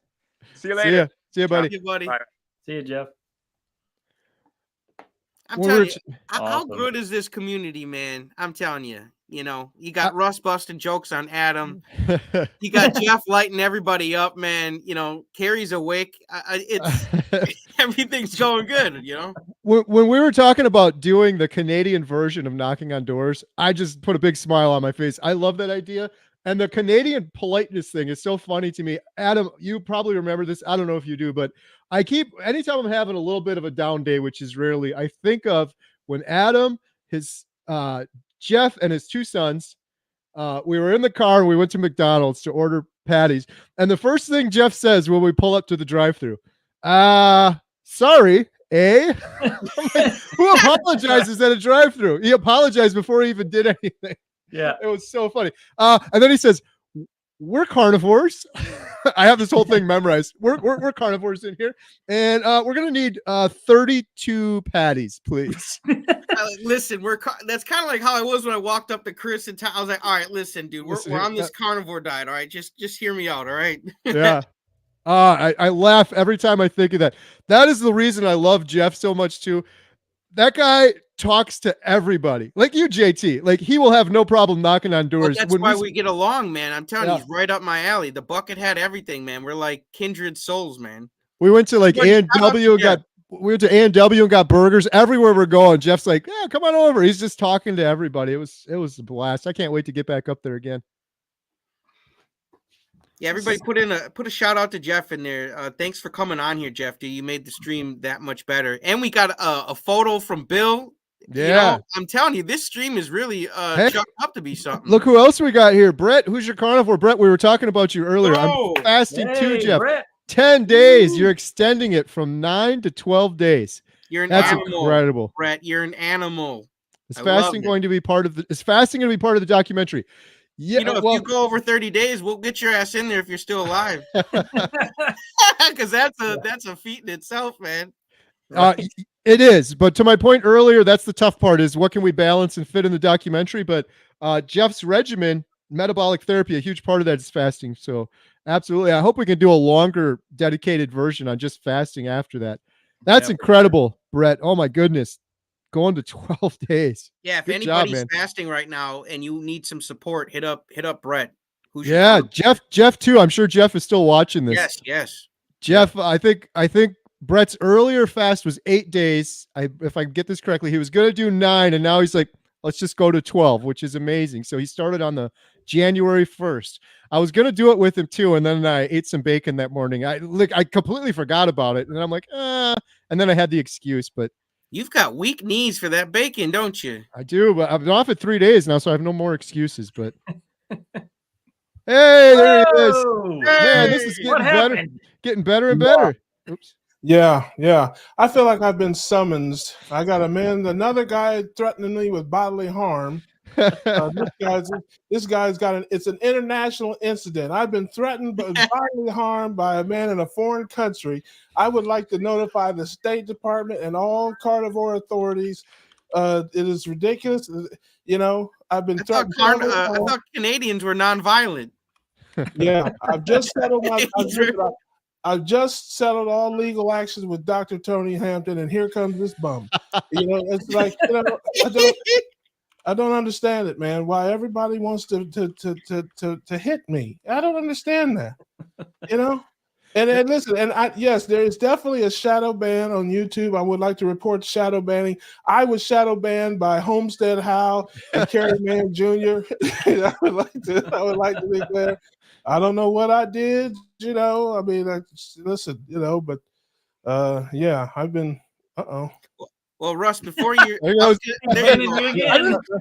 See you later. See you, buddy. See you, buddy. Bye. See you, Jeff. I'm telling you, how good is this community, man? I'm telling you. You got Russ busting jokes on Adam. You got Jeff lighting everybody up, man. Carrie's awake. everything's going good, you know? When we were talking about doing the Canadian version of knocking on doors, I just put a big smile on my face. I love that idea. And the Canadian politeness thing is so funny to me. Adam, you probably remember this. I don't know if you do, but I keep, anytime I'm having a little bit of a down day, which is rarely, I think of when Adam, his Jeff, and his two sons, we were in the car and we went to McDonald's to order patties. And the first thing Jeff says when we pull up to the drive-thru, sorry, eh? Like, who apologizes at a drive-thru? He apologized before he even did anything. Yeah. It was so funny. And then he says, we're carnivores. I have this whole thing memorized. We're carnivores in here. And we're going to need 32 patties, please. Listen, that's kind of like how I was when I walked up to Chris and I was like, all right, listen, dude, we're on this carnivore diet. All right, just hear me out. All right. Yeah. I laugh every time I think of that. That is the reason I love Jeff so much too. That guy talks to everybody, like you, JT. Like he will have no problem knocking on doors. Well, that's why we get along, man. I'm telling you, he's right up my alley. The bucket had everything, man. We're like kindred souls, man. We went to like A&W and we went to A&W and got burgers. Everywhere we're going, Jeff's like, yeah, come on over. He's just talking to everybody. It was a blast. I can't wait to get back up there again. Yeah, everybody put a shout out to Jeff in there. Thanks for coming on here, Jeff. Dude, you made the stream that much better. And we got a photo from Bill. Yeah, you know, I'm telling you, this stream is really chucked up to be something. Look who else we got here. Brett, who's your carnivore? Brett, we were talking about you earlier. I'm fasting too, Jeff. Brett. 10 days. You're extending it from 9 to 12 days. You're an That's animal, incredible. Brett, you're an animal. Is fasting going to be part of the documentary? Yeah, you know, if you go over 30 days, we'll get your ass in there if you're still alive. Because that's a feat in itself, man. It is, but to my point earlier, that's the tough part: is what can we balance and fit in the documentary. But Jeff's regimen, metabolic therapy, a huge part of that is fasting. So absolutely, I hope we can do a longer, dedicated version on just fasting after that. That's incredible, Brett. Oh my goodness. Going to 12 days. Yeah, if anybody's fasting right now and you need some support, hit up Brett. Jeff too. I'm sure Jeff is still watching this. Yes. Jeff, I think Brett's earlier fast was 8 days. If I get this correctly, he was going to do 9, and now he's like, let's just go to 12, which is amazing. So he started on the January 1st. I was going to do it with him too, and then I ate some bacon that morning. I completely forgot about it, and I'm like, and then I had the excuse, but. You've got weak knees for that bacon, don't you? I do, but I've been off it 3 days now, so I have no more excuses. But hey, there he is. Man, this is getting better and better. Oops. Yeah. I feel like I've been summoned. I got another guy threatening me with bodily harm. This guy's got it's an international incident. I've been threatened with bodily harm by a man in a foreign country. I would like to notify the State Department and all carnivore authorities. It is ridiculous. You know, I've been threatened. I thought Canadians were nonviolent. Yeah, I've just settled all legal actions with Dr. Tony Hampton, and here comes this bum. You know, it's like, you know, I don't understand it, man. Why everybody wants to hit me? I don't understand that. You know. And listen, yes, there is definitely a shadow ban on YouTube. I would like to report shadow banning. I was shadow banned by Homestead Hal and Kerry Man Jr. I would like to declare. I don't know what I did, you know. I mean, listen, you know, but yeah, I've been. Well, Russ, before you, it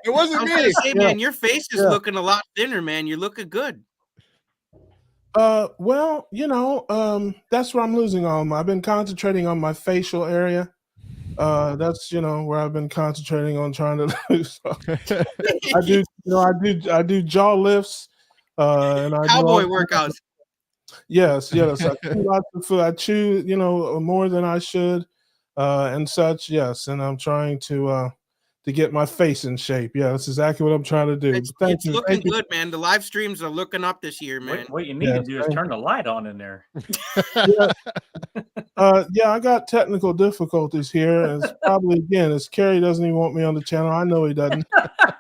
wasn't me. Say, man, your face is looking a lot thinner, man. You're looking good. Well, you know, that's where I'm losing all I've been concentrating on my facial area. That's, you know, where I've been concentrating on trying to lose. I do jaw lifts, and I cowboy workouts. Yes. I chew lots of food. I chew, you know, more than I should, and such. Yes, and I'm trying to get my face in shape. Yeah, that's exactly what I'm trying to do. It's looking good, man. The live streams are looking up this year, man. What you need to do is turn the light on in there. Yeah, I got technical difficulties here. It's probably, again, as Kerry doesn't even want me on the channel. I know he doesn't.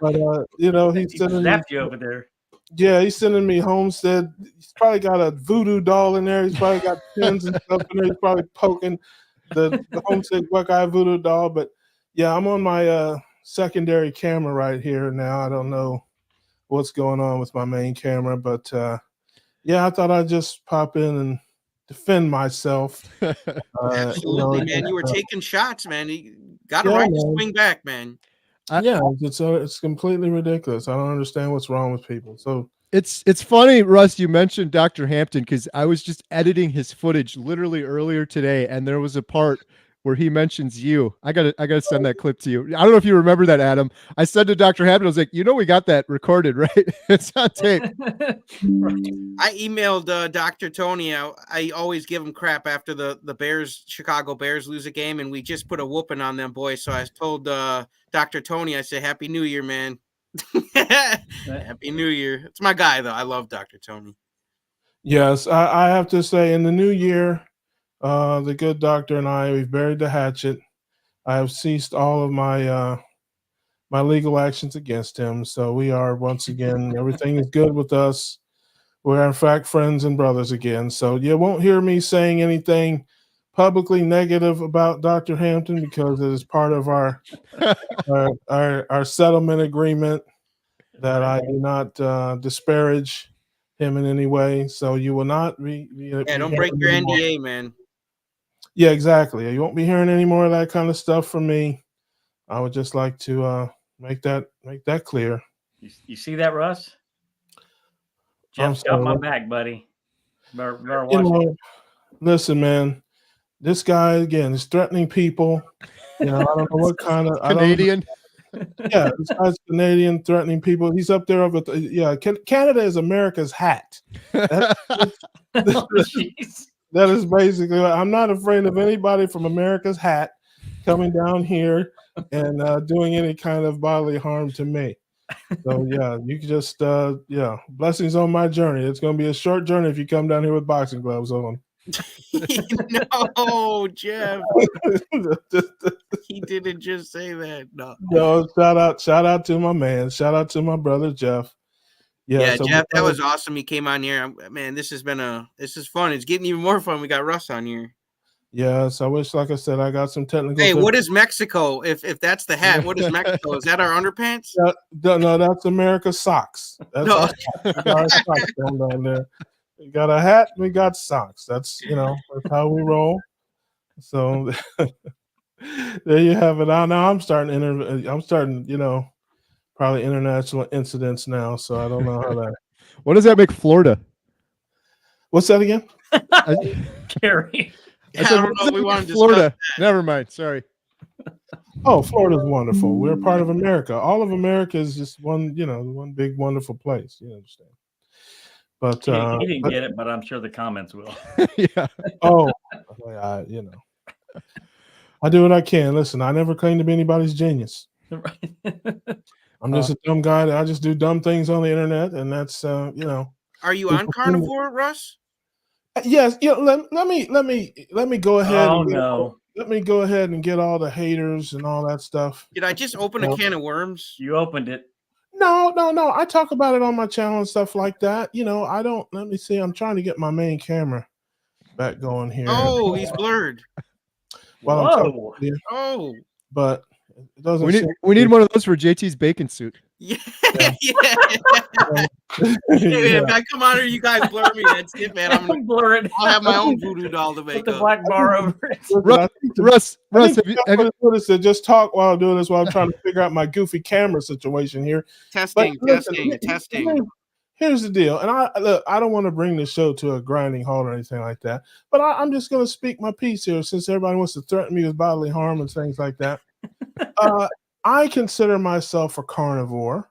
But, you know, he's sending me you over there. Yeah, he's sending me Homestead. He's probably got a voodoo doll in there. He's probably got pins and stuff in there. He's probably poking. the homesick Buckeye voodoo doll. But yeah, I'm on my secondary camera right here now. I don't know what's going on with my main camera, but yeah, I thought I'd just pop in and defend myself. Absolutely, man. You were taking shots, man. You got a Yeah, right to man. swing back, man. Yeah, it's completely ridiculous. I don't understand what's wrong with people. So It's funny, Russ, you mentioned Dr. Hampton because I was just editing his footage literally earlier today, and there was a part where he mentions you. I gotta send that clip to you. I don't know if you remember that, Adam. I said to Dr. Hampton, I was like, we got that recorded, right? It's on tape. I emailed Dr. Tony. I always give him crap after the Bears, Chicago Bears lose a game, and we just put a whooping on them boys. So I told Dr. Tony, I said, Happy New Year, man. Happy New Year. It's my guy, though. I love Dr. Tony. yes, I have to say, in the new year, the good doctor and we've buried the hatchet. I have ceased all of my my legal actions against him. So we are once again, everything is good with us. We're in fact friends and brothers again. So you won't hear me saying anything publicly negative about Dr. Hampton because it is part of our settlement agreement that I do not disparage him in any way. So you will not be don't break your NDA, man. Yeah, exactly. You won't be hearing any more of that kind of stuff from me. I would just like to make that clear. You see that, Russ? Jeff's got my back, buddy. Better watch it. Listen, man, this guy again is threatening people. I don't know what kind of Canadian. Yeah, this guy's Canadian, threatening people. He's up there with Canada is America's hat. That is basically. I'm not afraid of anybody from America's hat coming down here and doing any kind of bodily harm to me. So yeah, you can just blessings on my journey. It's going to be a short journey if you come down here with boxing gloves on. No, Jeff. He didn't just say that. No, shout out to my man. Shout out to my brother Jeff. Yeah, so Jeff, that was awesome. He came on here. Man, this is fun. It's getting even more fun. We got Russ on here. Yes, I wish, like I said, I got some technical. Hey, what is Mexico? If that's the hat, what is Mexico? Is that our underpants? No, that's America's socks. That's our socks down there. We got a hat, we got socks. That's that's how we roll. So there you have it. Now I'm starting, probably international incidents now. So I don't know how that. What does that make Florida? What's that again? Gary. I don't know. We wanted to Florida. Never mind. Sorry. Oh, Florida's wonderful. We're part of America. All of America is just one big wonderful place. You understand? But he didn't get it, but I'm sure the comments will. Yeah. Oh, I do what I can. Listen, I never claim to be anybody's genius. Right. I'm just a dumb guy. I just do dumb things on the internet, and that's Are you on Carnivore, Russ? Yes. Let me go ahead. Oh no. Let me go ahead and get all the haters and all that stuff. Did I just open a can of worms? You opened it. No. I talk about it on my channel and stuff like that. I don't. Let me see. I'm trying to get my main camera back going here. Oh, he's blurred. Well, oh, but it doesn't. We need one of those for JT's bacon suit. Yeah. If I come on here, you guys blur me. That's it, man. I'm blurred. I'll have my own voodoo doll to make the black bar over it. Russ, have you just talk while I'm doing this while I'm trying to figure out my goofy camera situation here. Testing. Here's the deal, and I don't want to bring the show to a grinding halt or anything like that, but I'm just going to speak my piece here since everybody wants to threaten me with bodily harm and things like that. I consider myself a carnivore,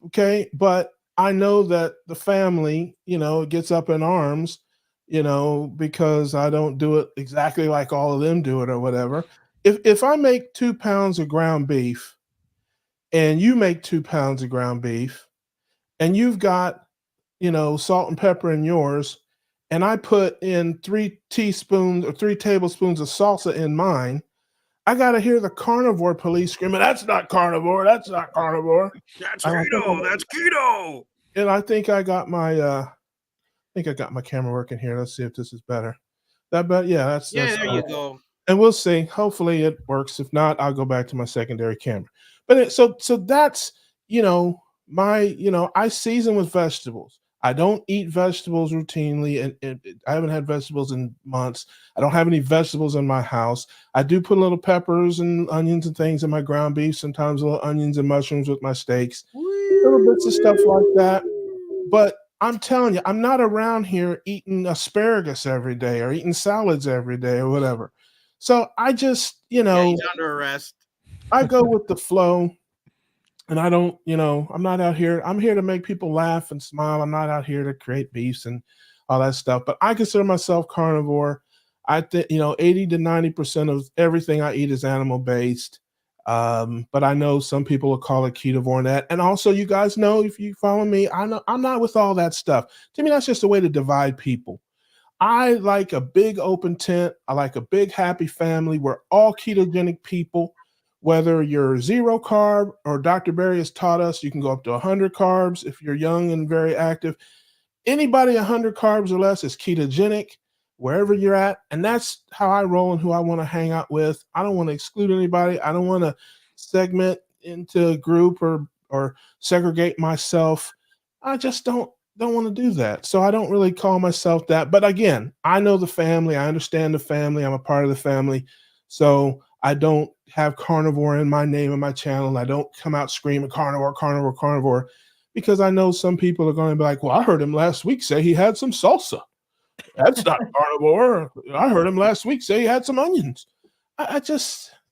okay, but I know that the family, gets up in arms, because I don't do it exactly like all of them do it or whatever. If I make 2 pounds of ground beef and you make 2 pounds of ground beef and you've got, salt and pepper in yours, and I put in 3 teaspoons or 3 tablespoons of salsa in mine, I got to hear the carnivore police screaming, "That's not carnivore. That's not carnivore. That's keto. That's keto." And I think I got my camera working here. Let's see if this is better. But yeah, that's there you go. and we'll see. Hopefully it works. If not, I'll go back to my secondary camera. But so that's I season with vegetables. I don't eat vegetables routinely, and I haven't had vegetables in months. I don't have any vegetables in my house. I do put little peppers and onions and things in my ground beef. Sometimes little onions and mushrooms with my steaks. Little bits of stuff like that. But I'm telling you, I'm not around here eating asparagus every day or eating salads every day or whatever. So I just, Yeah, he's under arrest. I go with the flow, and I don't, I'm not out here. I'm here to make people laugh and smile. I'm not out here to create beefs and all that stuff. But I consider myself carnivore. I think, 80 to 90% of everything I eat is animal based. But I know some people will call it ketovore and that. And also, you guys know, if you follow me, I know I'm not with all that stuff. To me, that's just a way to divide people. I like a big open tent. I like a big happy family. We're all ketogenic people. Whether you're zero carb or Dr. Berry has taught us you can go up to 100 carbs if you're young and very active. Anybody 100 carbs or less is ketogenic wherever you're at. And that's how I roll and who I want to hang out with. I don't want to exclude anybody. I don't want to segment into a group or segregate myself. I just don't want to do that. So I don't really call myself that. But again, I know the family. I understand the family. I'm a part of the family. So I don't have carnivore in my name and my channel. I don't come out screaming carnivore, carnivore, carnivore, because I know some people are going to be like, well, I heard him last week say he had some salsa. That's not carnivore. I heard him last week say he had some onions.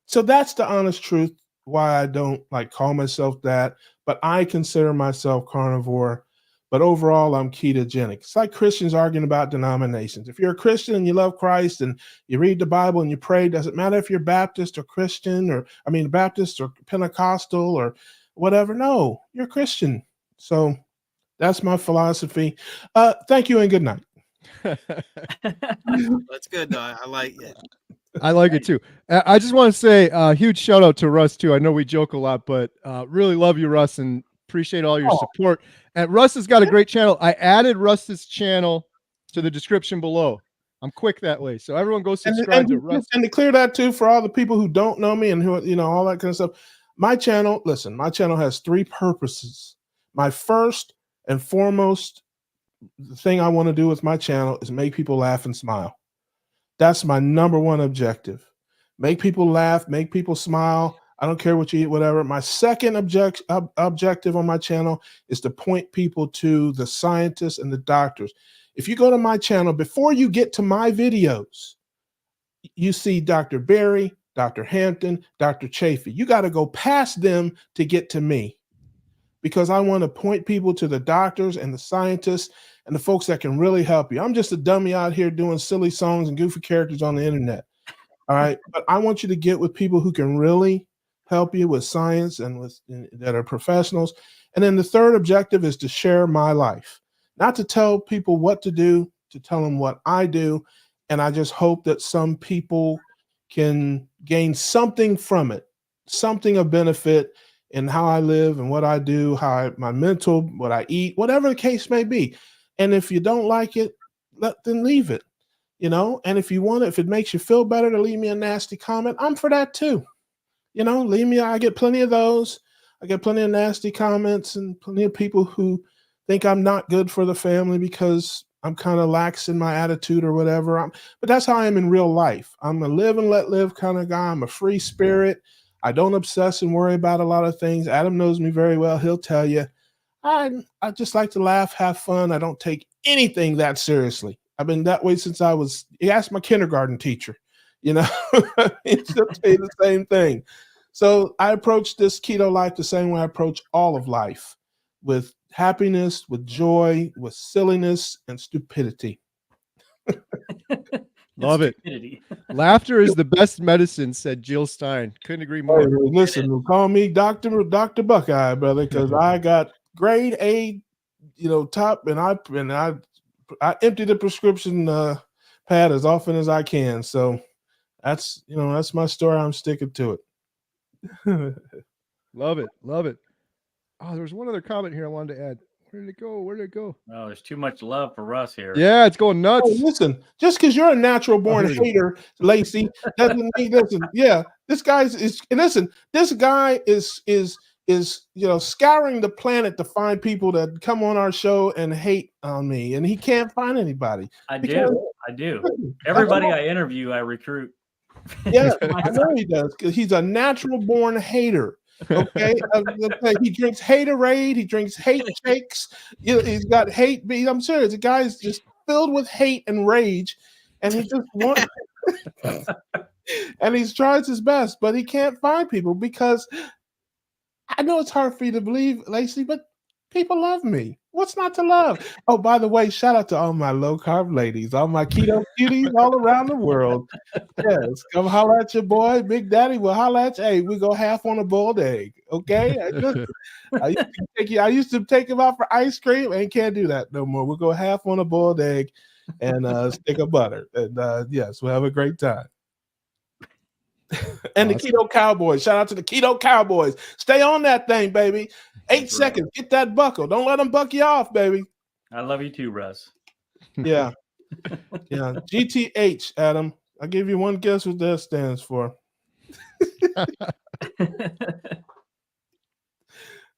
So that's the honest truth why I don't call myself that, but I consider myself carnivore. But overall, I'm ketogenic. It's like Christians arguing about denominations. If you're a Christian and you love Christ and you read the Bible and you pray, doesn't matter if you're Baptist or Christian Baptist or Pentecostal or whatever. No, you're a Christian. So that's my philosophy. Thank you and good night. That's good, though. I like it. I like it too. I just want to say a huge shout out to Russ too. I know we joke a lot, but really love you, Russ, and appreciate all your support. And Russ has got a great channel. I added Russ's channel to the description below. I'm quick that way, so everyone go subscribe to Russ. And to clear that too, for all the people who don't know me and who all that kind of stuff. My channel has three purposes. My first and foremost thing I want to do with my channel is make people laugh and smile. That's my number one objective. Make people laugh, make people smile. I don't care what you eat, whatever. My second objective on my channel is to point people to the scientists and the doctors. If you go to my channel, before you get to my videos, you see Dr. Berry, Dr. Hampton, Dr. Chafee. You got to go past them to get to me, because I want to point people to the doctors and the scientists and the folks that can really help you. I'm just a dummy out here doing silly songs and goofy characters on the internet. All right. But I want you to get with people who can really help you with science and that are professionals. And then the third objective is to share my life, not to tell people what to do, to tell them what I do. And I just hope that some people can gain something from it, something of benefit in how I live and what I do, my mental, what I eat, whatever the case may be. And if you don't like it, then leave it, and if it makes you feel better to leave me a nasty comment, I'm for that too. Leave me, I get plenty of those. I get plenty of nasty comments and plenty of people who think I'm not good for the family because I'm kind of lax in my attitude or whatever. But that's how I am in real life. I'm a live and let live kind of guy. I'm a free spirit. I don't obsess and worry about a lot of things. Adam knows me very well. He'll tell you. I just like to laugh, have fun. I don't take anything that seriously. I've been that way since you ask my kindergarten teacher, he'll tell you the same thing. So I approach this keto life the same way I approach all of life, with happiness, with joy, with silliness and stupidity. Love it. Laughter is the best medicine, said Jill Stein. Couldn't agree more. Listen, call me Dr. Buckeye, brother, because I got grade A, top, and I empty the prescription pad as often as I can. So that's my story. I'm sticking to it. Love it. Oh, there's one other comment here I wanted to add. Where did it go? Where did it go? Oh, there's too much love for Russ here. Yeah, it's going nuts. Oh, listen, just because you're a natural born here it is. hater, Lacey, doesn't mean listen. Yeah, this guy's is and listen. This guy is scouring the planet to find people that come on our show and hate on me, and he can't find anybody. I because- do. listen, Everybody I interview, I recruit. Yeah, I know he does because he's a natural born hater. Okay, he drinks haterade, he drinks hate shakes. He's got hate. I'm serious. The guy's just filled with hate and rage, and he just wants. And he's tries his best, but he can't find people because I know it's hard for you to believe, Lacey, but people love me. What's not to love? Oh, by the way, shout out to all my low carb ladies, all my keto cuties all around the world. Yes, come holler at your boy, Big Daddy. Will holler at you. Hey, we go half on a boiled egg. Okay. I used to take him out for ice cream and can't do that no more. We'll go half on a boiled egg and stick of butter. And yes, we'll have a great time. And awesome. The Keto Cowboys. Shout out to the Keto Cowboys. Stay on that thing, baby. 8 seconds. Get that buckle. Don't let them buck you off, baby. I love you too, Russ. Yeah. Yeah. GTH, Adam. I'll give you one guess what that stands for.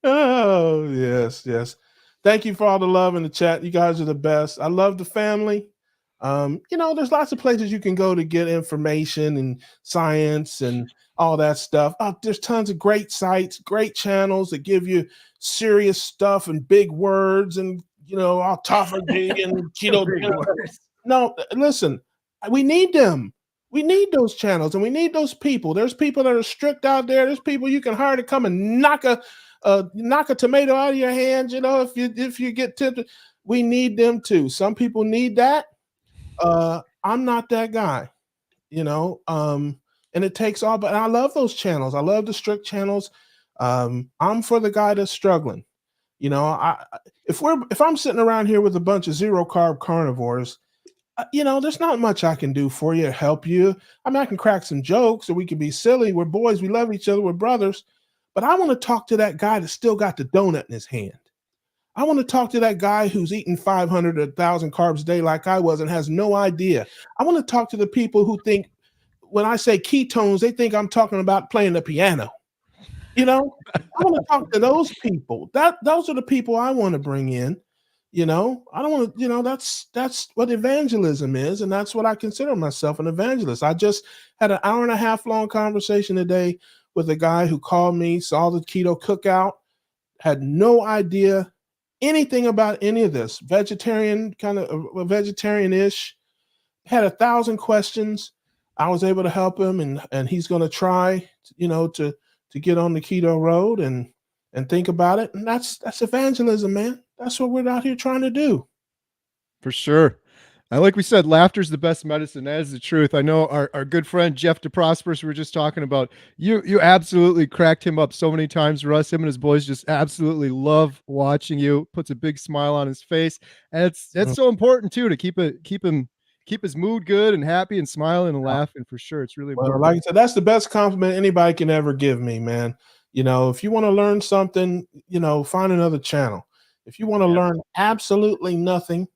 Oh, yes, yes. Thank you for all the love in the chat. You guys are the best. I love the family. There's lots of places you can go to get information and science and all that stuff. There's tons of great sites, great channels that give you serious stuff and big words and, autophagy and keto. No, listen, we need them. We need those channels and we need those people. There's people that are strict out there. There's people you can hire to come and knock a tomato out of your hand, if you get tempted. We need them too. Some people need that. I'm not that guy, and it takes all, but I love those channels. I love the strict channels. I'm for the guy that's struggling. If I'm sitting around here with a bunch of zero carb carnivores, there's not much I can do for you or help you. I mean, I can crack some jokes or we can be silly. We're boys. We love each other. We're brothers, but I want to talk to that guy that still got the donut in his hand. I want to talk to that guy who's eating 500 or 1,000 carbs a day like I was and has no idea. I want to talk to the people who think when I say ketones, they think I'm talking about playing the piano. I want to talk to those people. Those are the people I want to bring in. I don't want to, that's what evangelism is. And that's what I consider myself, an evangelist. I just had an 1.5 hour long conversation today with a guy who called me, saw the keto cookout, had no idea anything about any of this, vegetarian, kind of vegetarian-ish, had 1,000 questions. I was able to help him and he's going to try, to get on the keto road and think about it. And that's evangelism, man. That's what we're out here trying to do. For sure. And like we said, laughter is the best medicine. That is the truth. I know our good friend Jeff DeProsperous, we were just talking about, you absolutely cracked him up so many times, Russ. Him and his boys just absolutely love watching you. Puts a big smile on his face. And it's so important too to keep his mood good and happy and smiling and laughing, for sure. It's really important. Like I said, that's the best compliment anybody can ever give me, man. If you want to learn something, find another channel. If you want to learn absolutely nothing,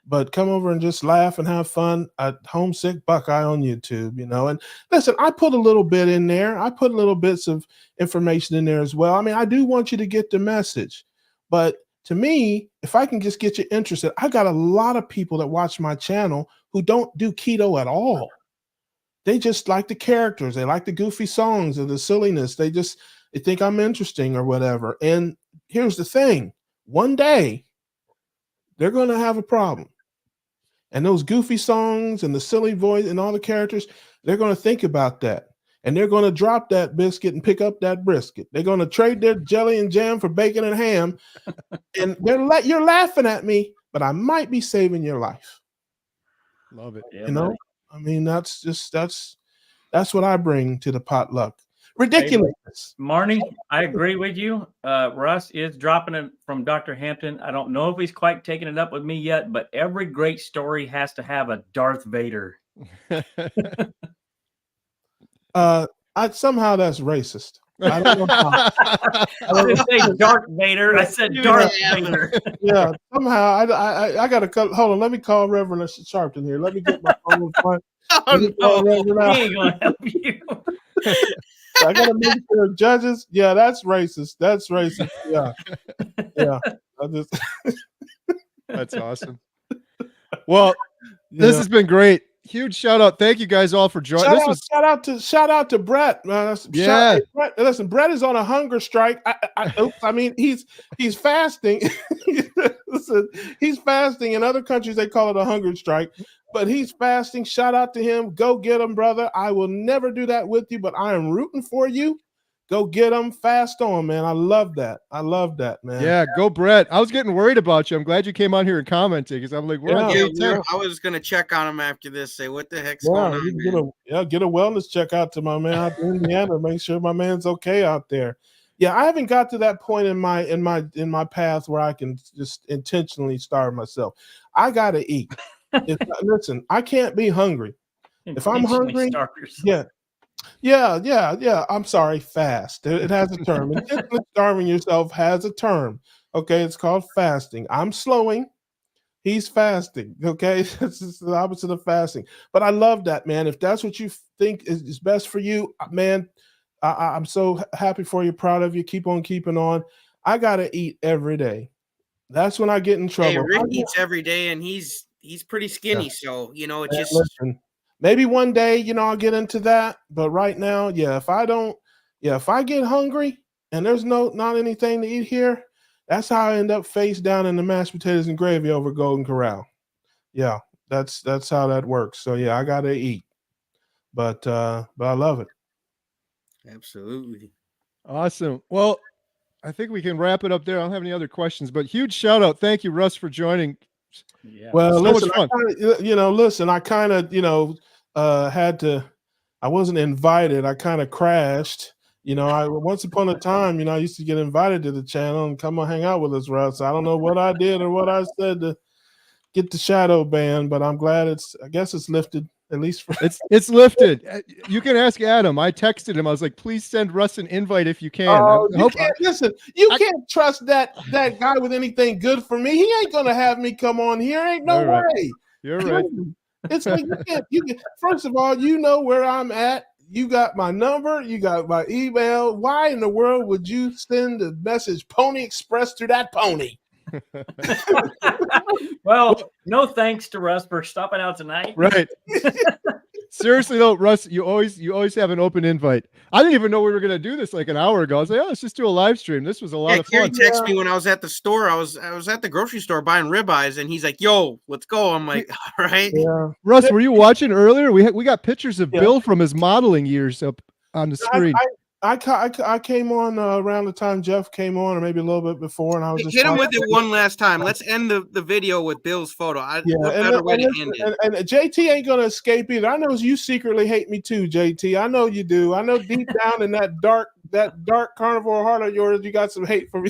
but come over and just laugh and have fun at Homesick Buckeye on YouTube, and listen, I put a little bit in there. I put little bits of information in there as well. I mean, I do want you to get the message, but to me, if I can just get you interested, I got a lot of people that watch my channel who don't do keto at all. They just like the characters. They like the goofy songs or the silliness. They think I'm interesting or whatever. And here's the thing. One day, they're going to have a problem. And those goofy songs and the silly voice and all the characters, they're going to think about that. And they're going to drop that biscuit and pick up that brisket. They're going to trade their jelly and jam for bacon and ham. And you're laughing at me, but I might be saving your life. Love it. Yeah, buddy. I mean, that's what I bring to the potluck. Ridiculous. Hey, Marnie, I agree with you. Russ is dropping it from Dr. Hampton. I don't know if he's quite taken it up with me yet, but every great story has to have a Darth Vader. Somehow that's racist. I don't know how. I didn't say Dark Vader. I said Dude, Darth yeah. Vader. Yeah, somehow I got to hold on. Let me call Reverend Sharpton here. Let me get my phone in front. Let me call Oh no. Reverend He out. ain't gonna help you. I gotta make sure judges. Yeah, that's racist. That's racist. Yeah, yeah. I just That's awesome. Well, yeah. this has been great. Huge shout out. Thank you guys all for joining. This was Shout out to Brett. Yeah. Brett, listen, Brett is on a hunger strike. I mean, he's fasting. Listen, he's fasting. In other countries, they call it a hunger strike, but he's fasting. Shout out to him. Go get him, brother. I will never do that with you, but I am rooting for you. Go get him. Fast on, man. I love that. I love that, man. Yeah, go Brett. I was getting worried about you. I'm glad you came on here and commented because I'm like, we're on Yeah, day 10. I was gonna check on him after this. Say, what the heck's Yeah, going on, you man? get a wellness check out to my man out in Indiana. Make sure my man's okay out there. Yeah, I haven't got to that point in my path where I can just intentionally starve myself. I gotta eat. Listen, I can't be hungry. If I'm Intentionally hungry, starve yourself. yeah. I'm sorry, fast. It has a term. Intentionally starving yourself has a term. Okay, it's called fasting. I'm slowing. He's fasting. Okay, it's the opposite of fasting. But I love that, man. If that's what you think is best for you, man, I'm so happy for you. Proud of you. Keep on keeping on. I gotta eat every day. That's when I get in Hey, trouble. Rick eats every day, and he's pretty skinny. So you know, it Man, just listen, maybe one day, I'll get into that. But right now, if I get hungry and there's not anything to eat here, that's how I end up face down in the mashed potatoes and gravy over Golden Corral. Yeah, that's how that works. So yeah, I gotta eat. But I love it. absolutely. Awesome. Well, I think we can wrap it up there. I don't have any other questions, but huge shout out. Thank you, Russ, for joining. Yeah. Well, So listen, much fun. I kind of, had to. I wasn't invited. I kind of crashed. I once upon a time, I used to get invited to the channel and come and hang out with us, Russ. I don't know what I did or what I said to get the shadow ban, but I'm glad I guess it's lifted at least for. It's lifted. You can ask Adam. I texted him. I was like, please send Russ an invite if you can. Oh, I hope listen. You can't trust that guy with anything good for me. He ain't gonna have me come on here. Ain't no All right. way. You're right. It's like you can't. First of all, you know where I'm at. You got my number. You got my email. Why in the world would you send a message Pony Express to that pony? Well, no thanks to Russ for stopping out tonight. Right. Seriously though, Russ, you always have an open invite. I didn't even know we were gonna do this like an hour ago. I was like, oh, let's just do a live stream. This was a lot of Gary fun. texted me when I was at the store. I was at the grocery store buying ribeyes, and he's like, "Yo, let's go." I'm like, "All right." Yeah. Russ, were you watching earlier? We got pictures of Yeah. Bill from his modeling years up on the screen. I came on around the time Jeff came on, or maybe a little bit before, and I was just Hit him with it one last time. Let's end the video with Bill's photo. What better way to end it? And JT ain't gonna escape either. I know you secretly hate me too, JT. I know you do. I know deep down in that dark carnivore heart of yours, you got some hate for me.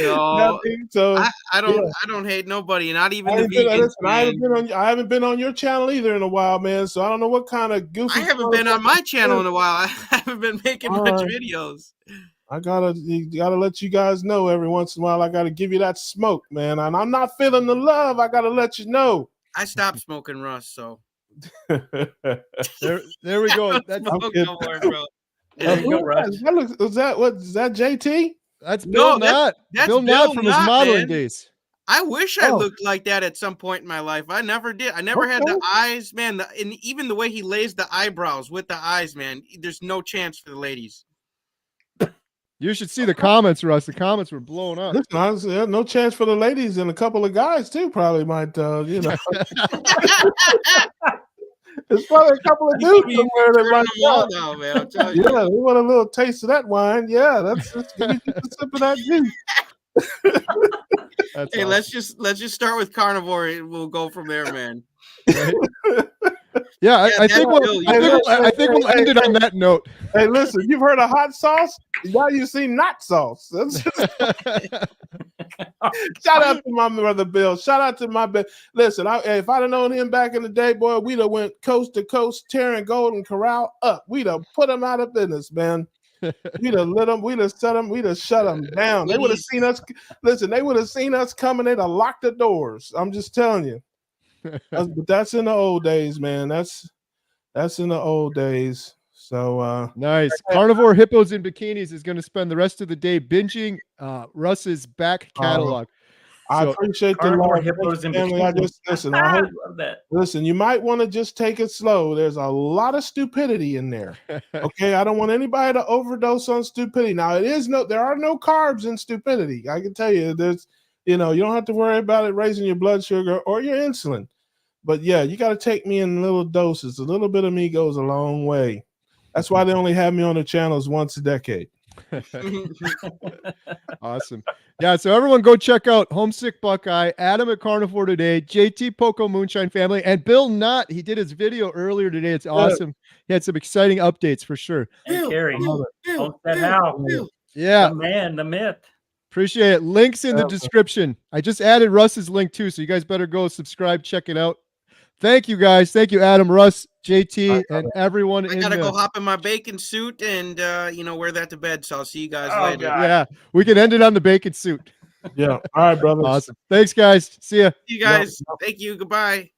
No, so I don't hate nobody, not even the vegans. I haven't been on your channel either in a while, man. So I don't know what kind of goofy. I haven't been on my channel in a while. I haven't been making much videos. I gotta let you guys know every once in a while. I gotta give you that smoke, man. And I'm not feeling the love. I gotta let you know. I stopped smoking Russ, so there we go. That's no more, bro. There you go, Russ. Is that JT? That's Bill Knott. That's Bill Knott from his modeling man. days. I wish I looked like that at some point in my life. I never did. I never had the eyes, man. And even the way he lays the eyebrows with the eyes, man. There's no chance for the ladies. You should see the comments, Russ. The comments were blowing up. Listen, honestly, no chance for the ladies, and a couple of guys too probably might, There's probably a couple of dudes somewhere that might now, man. I'm telling you. Yeah, we want a little taste of that wine. Yeah, that's give me just a sip of that juice. Hey, awesome. let's just start with carnivore. We'll go from there, man. Right? Yeah, I think we'll end it on that note. Hey, listen, you've heard of hot sauce. Now you see not sauce. Shout out to my brother Bill. Shout out to my listen. If I'd have known him back in the day, boy, we'd have went coast to coast, tearing Golden Corral up. We'd have put him out of business, man. We'd have lit them. We'd have set them. We'd have shut them down. They would have seen us. Listen, they would have seen us coming. They'd have locked the doors. I'm just telling you. But that's in the old days, man. That's in the old days. So nice. Carnivore Hippos in Bikinis is going to spend the rest of the day binging Russ's back catalog. I appreciate the Carnivore love, Hippos in family. I Bikinis. just listen. I hope, love that. listen, you might want to just take it slow. There's a lot of stupidity in there. Okay, I don't want anybody to overdose on stupidity. Now, there are no carbs in stupidity. I can tell you, you don't have to worry about it raising your blood sugar or your insulin. But yeah, you got to take me in little doses. A little bit of me goes a long way. That's why they only have me on the channels once a decade. Awesome. Yeah, so everyone go check out Homesick Buckeye, Adam at Carnivore Today, JT Poco Moonshine Family, and Bill Knott. He did his video earlier today. It's awesome. He had some exciting updates for sure. Hey, Carrie. Bill, Bill. Yeah. The man, the myth. Appreciate it. Links in the description. I just added Russ's link too, so you guys better go subscribe, check it out. Thank you, guys. Thank you, Adam, Russ, JT, and everyone. I gotta go hop in my bacon suit and wear that to bed. So I'll see you guys later. God. Yeah, we can end it on the bacon suit. Yeah. All right, brothers. Awesome. Thanks, guys. See ya. See you guys. Thank you. Goodbye.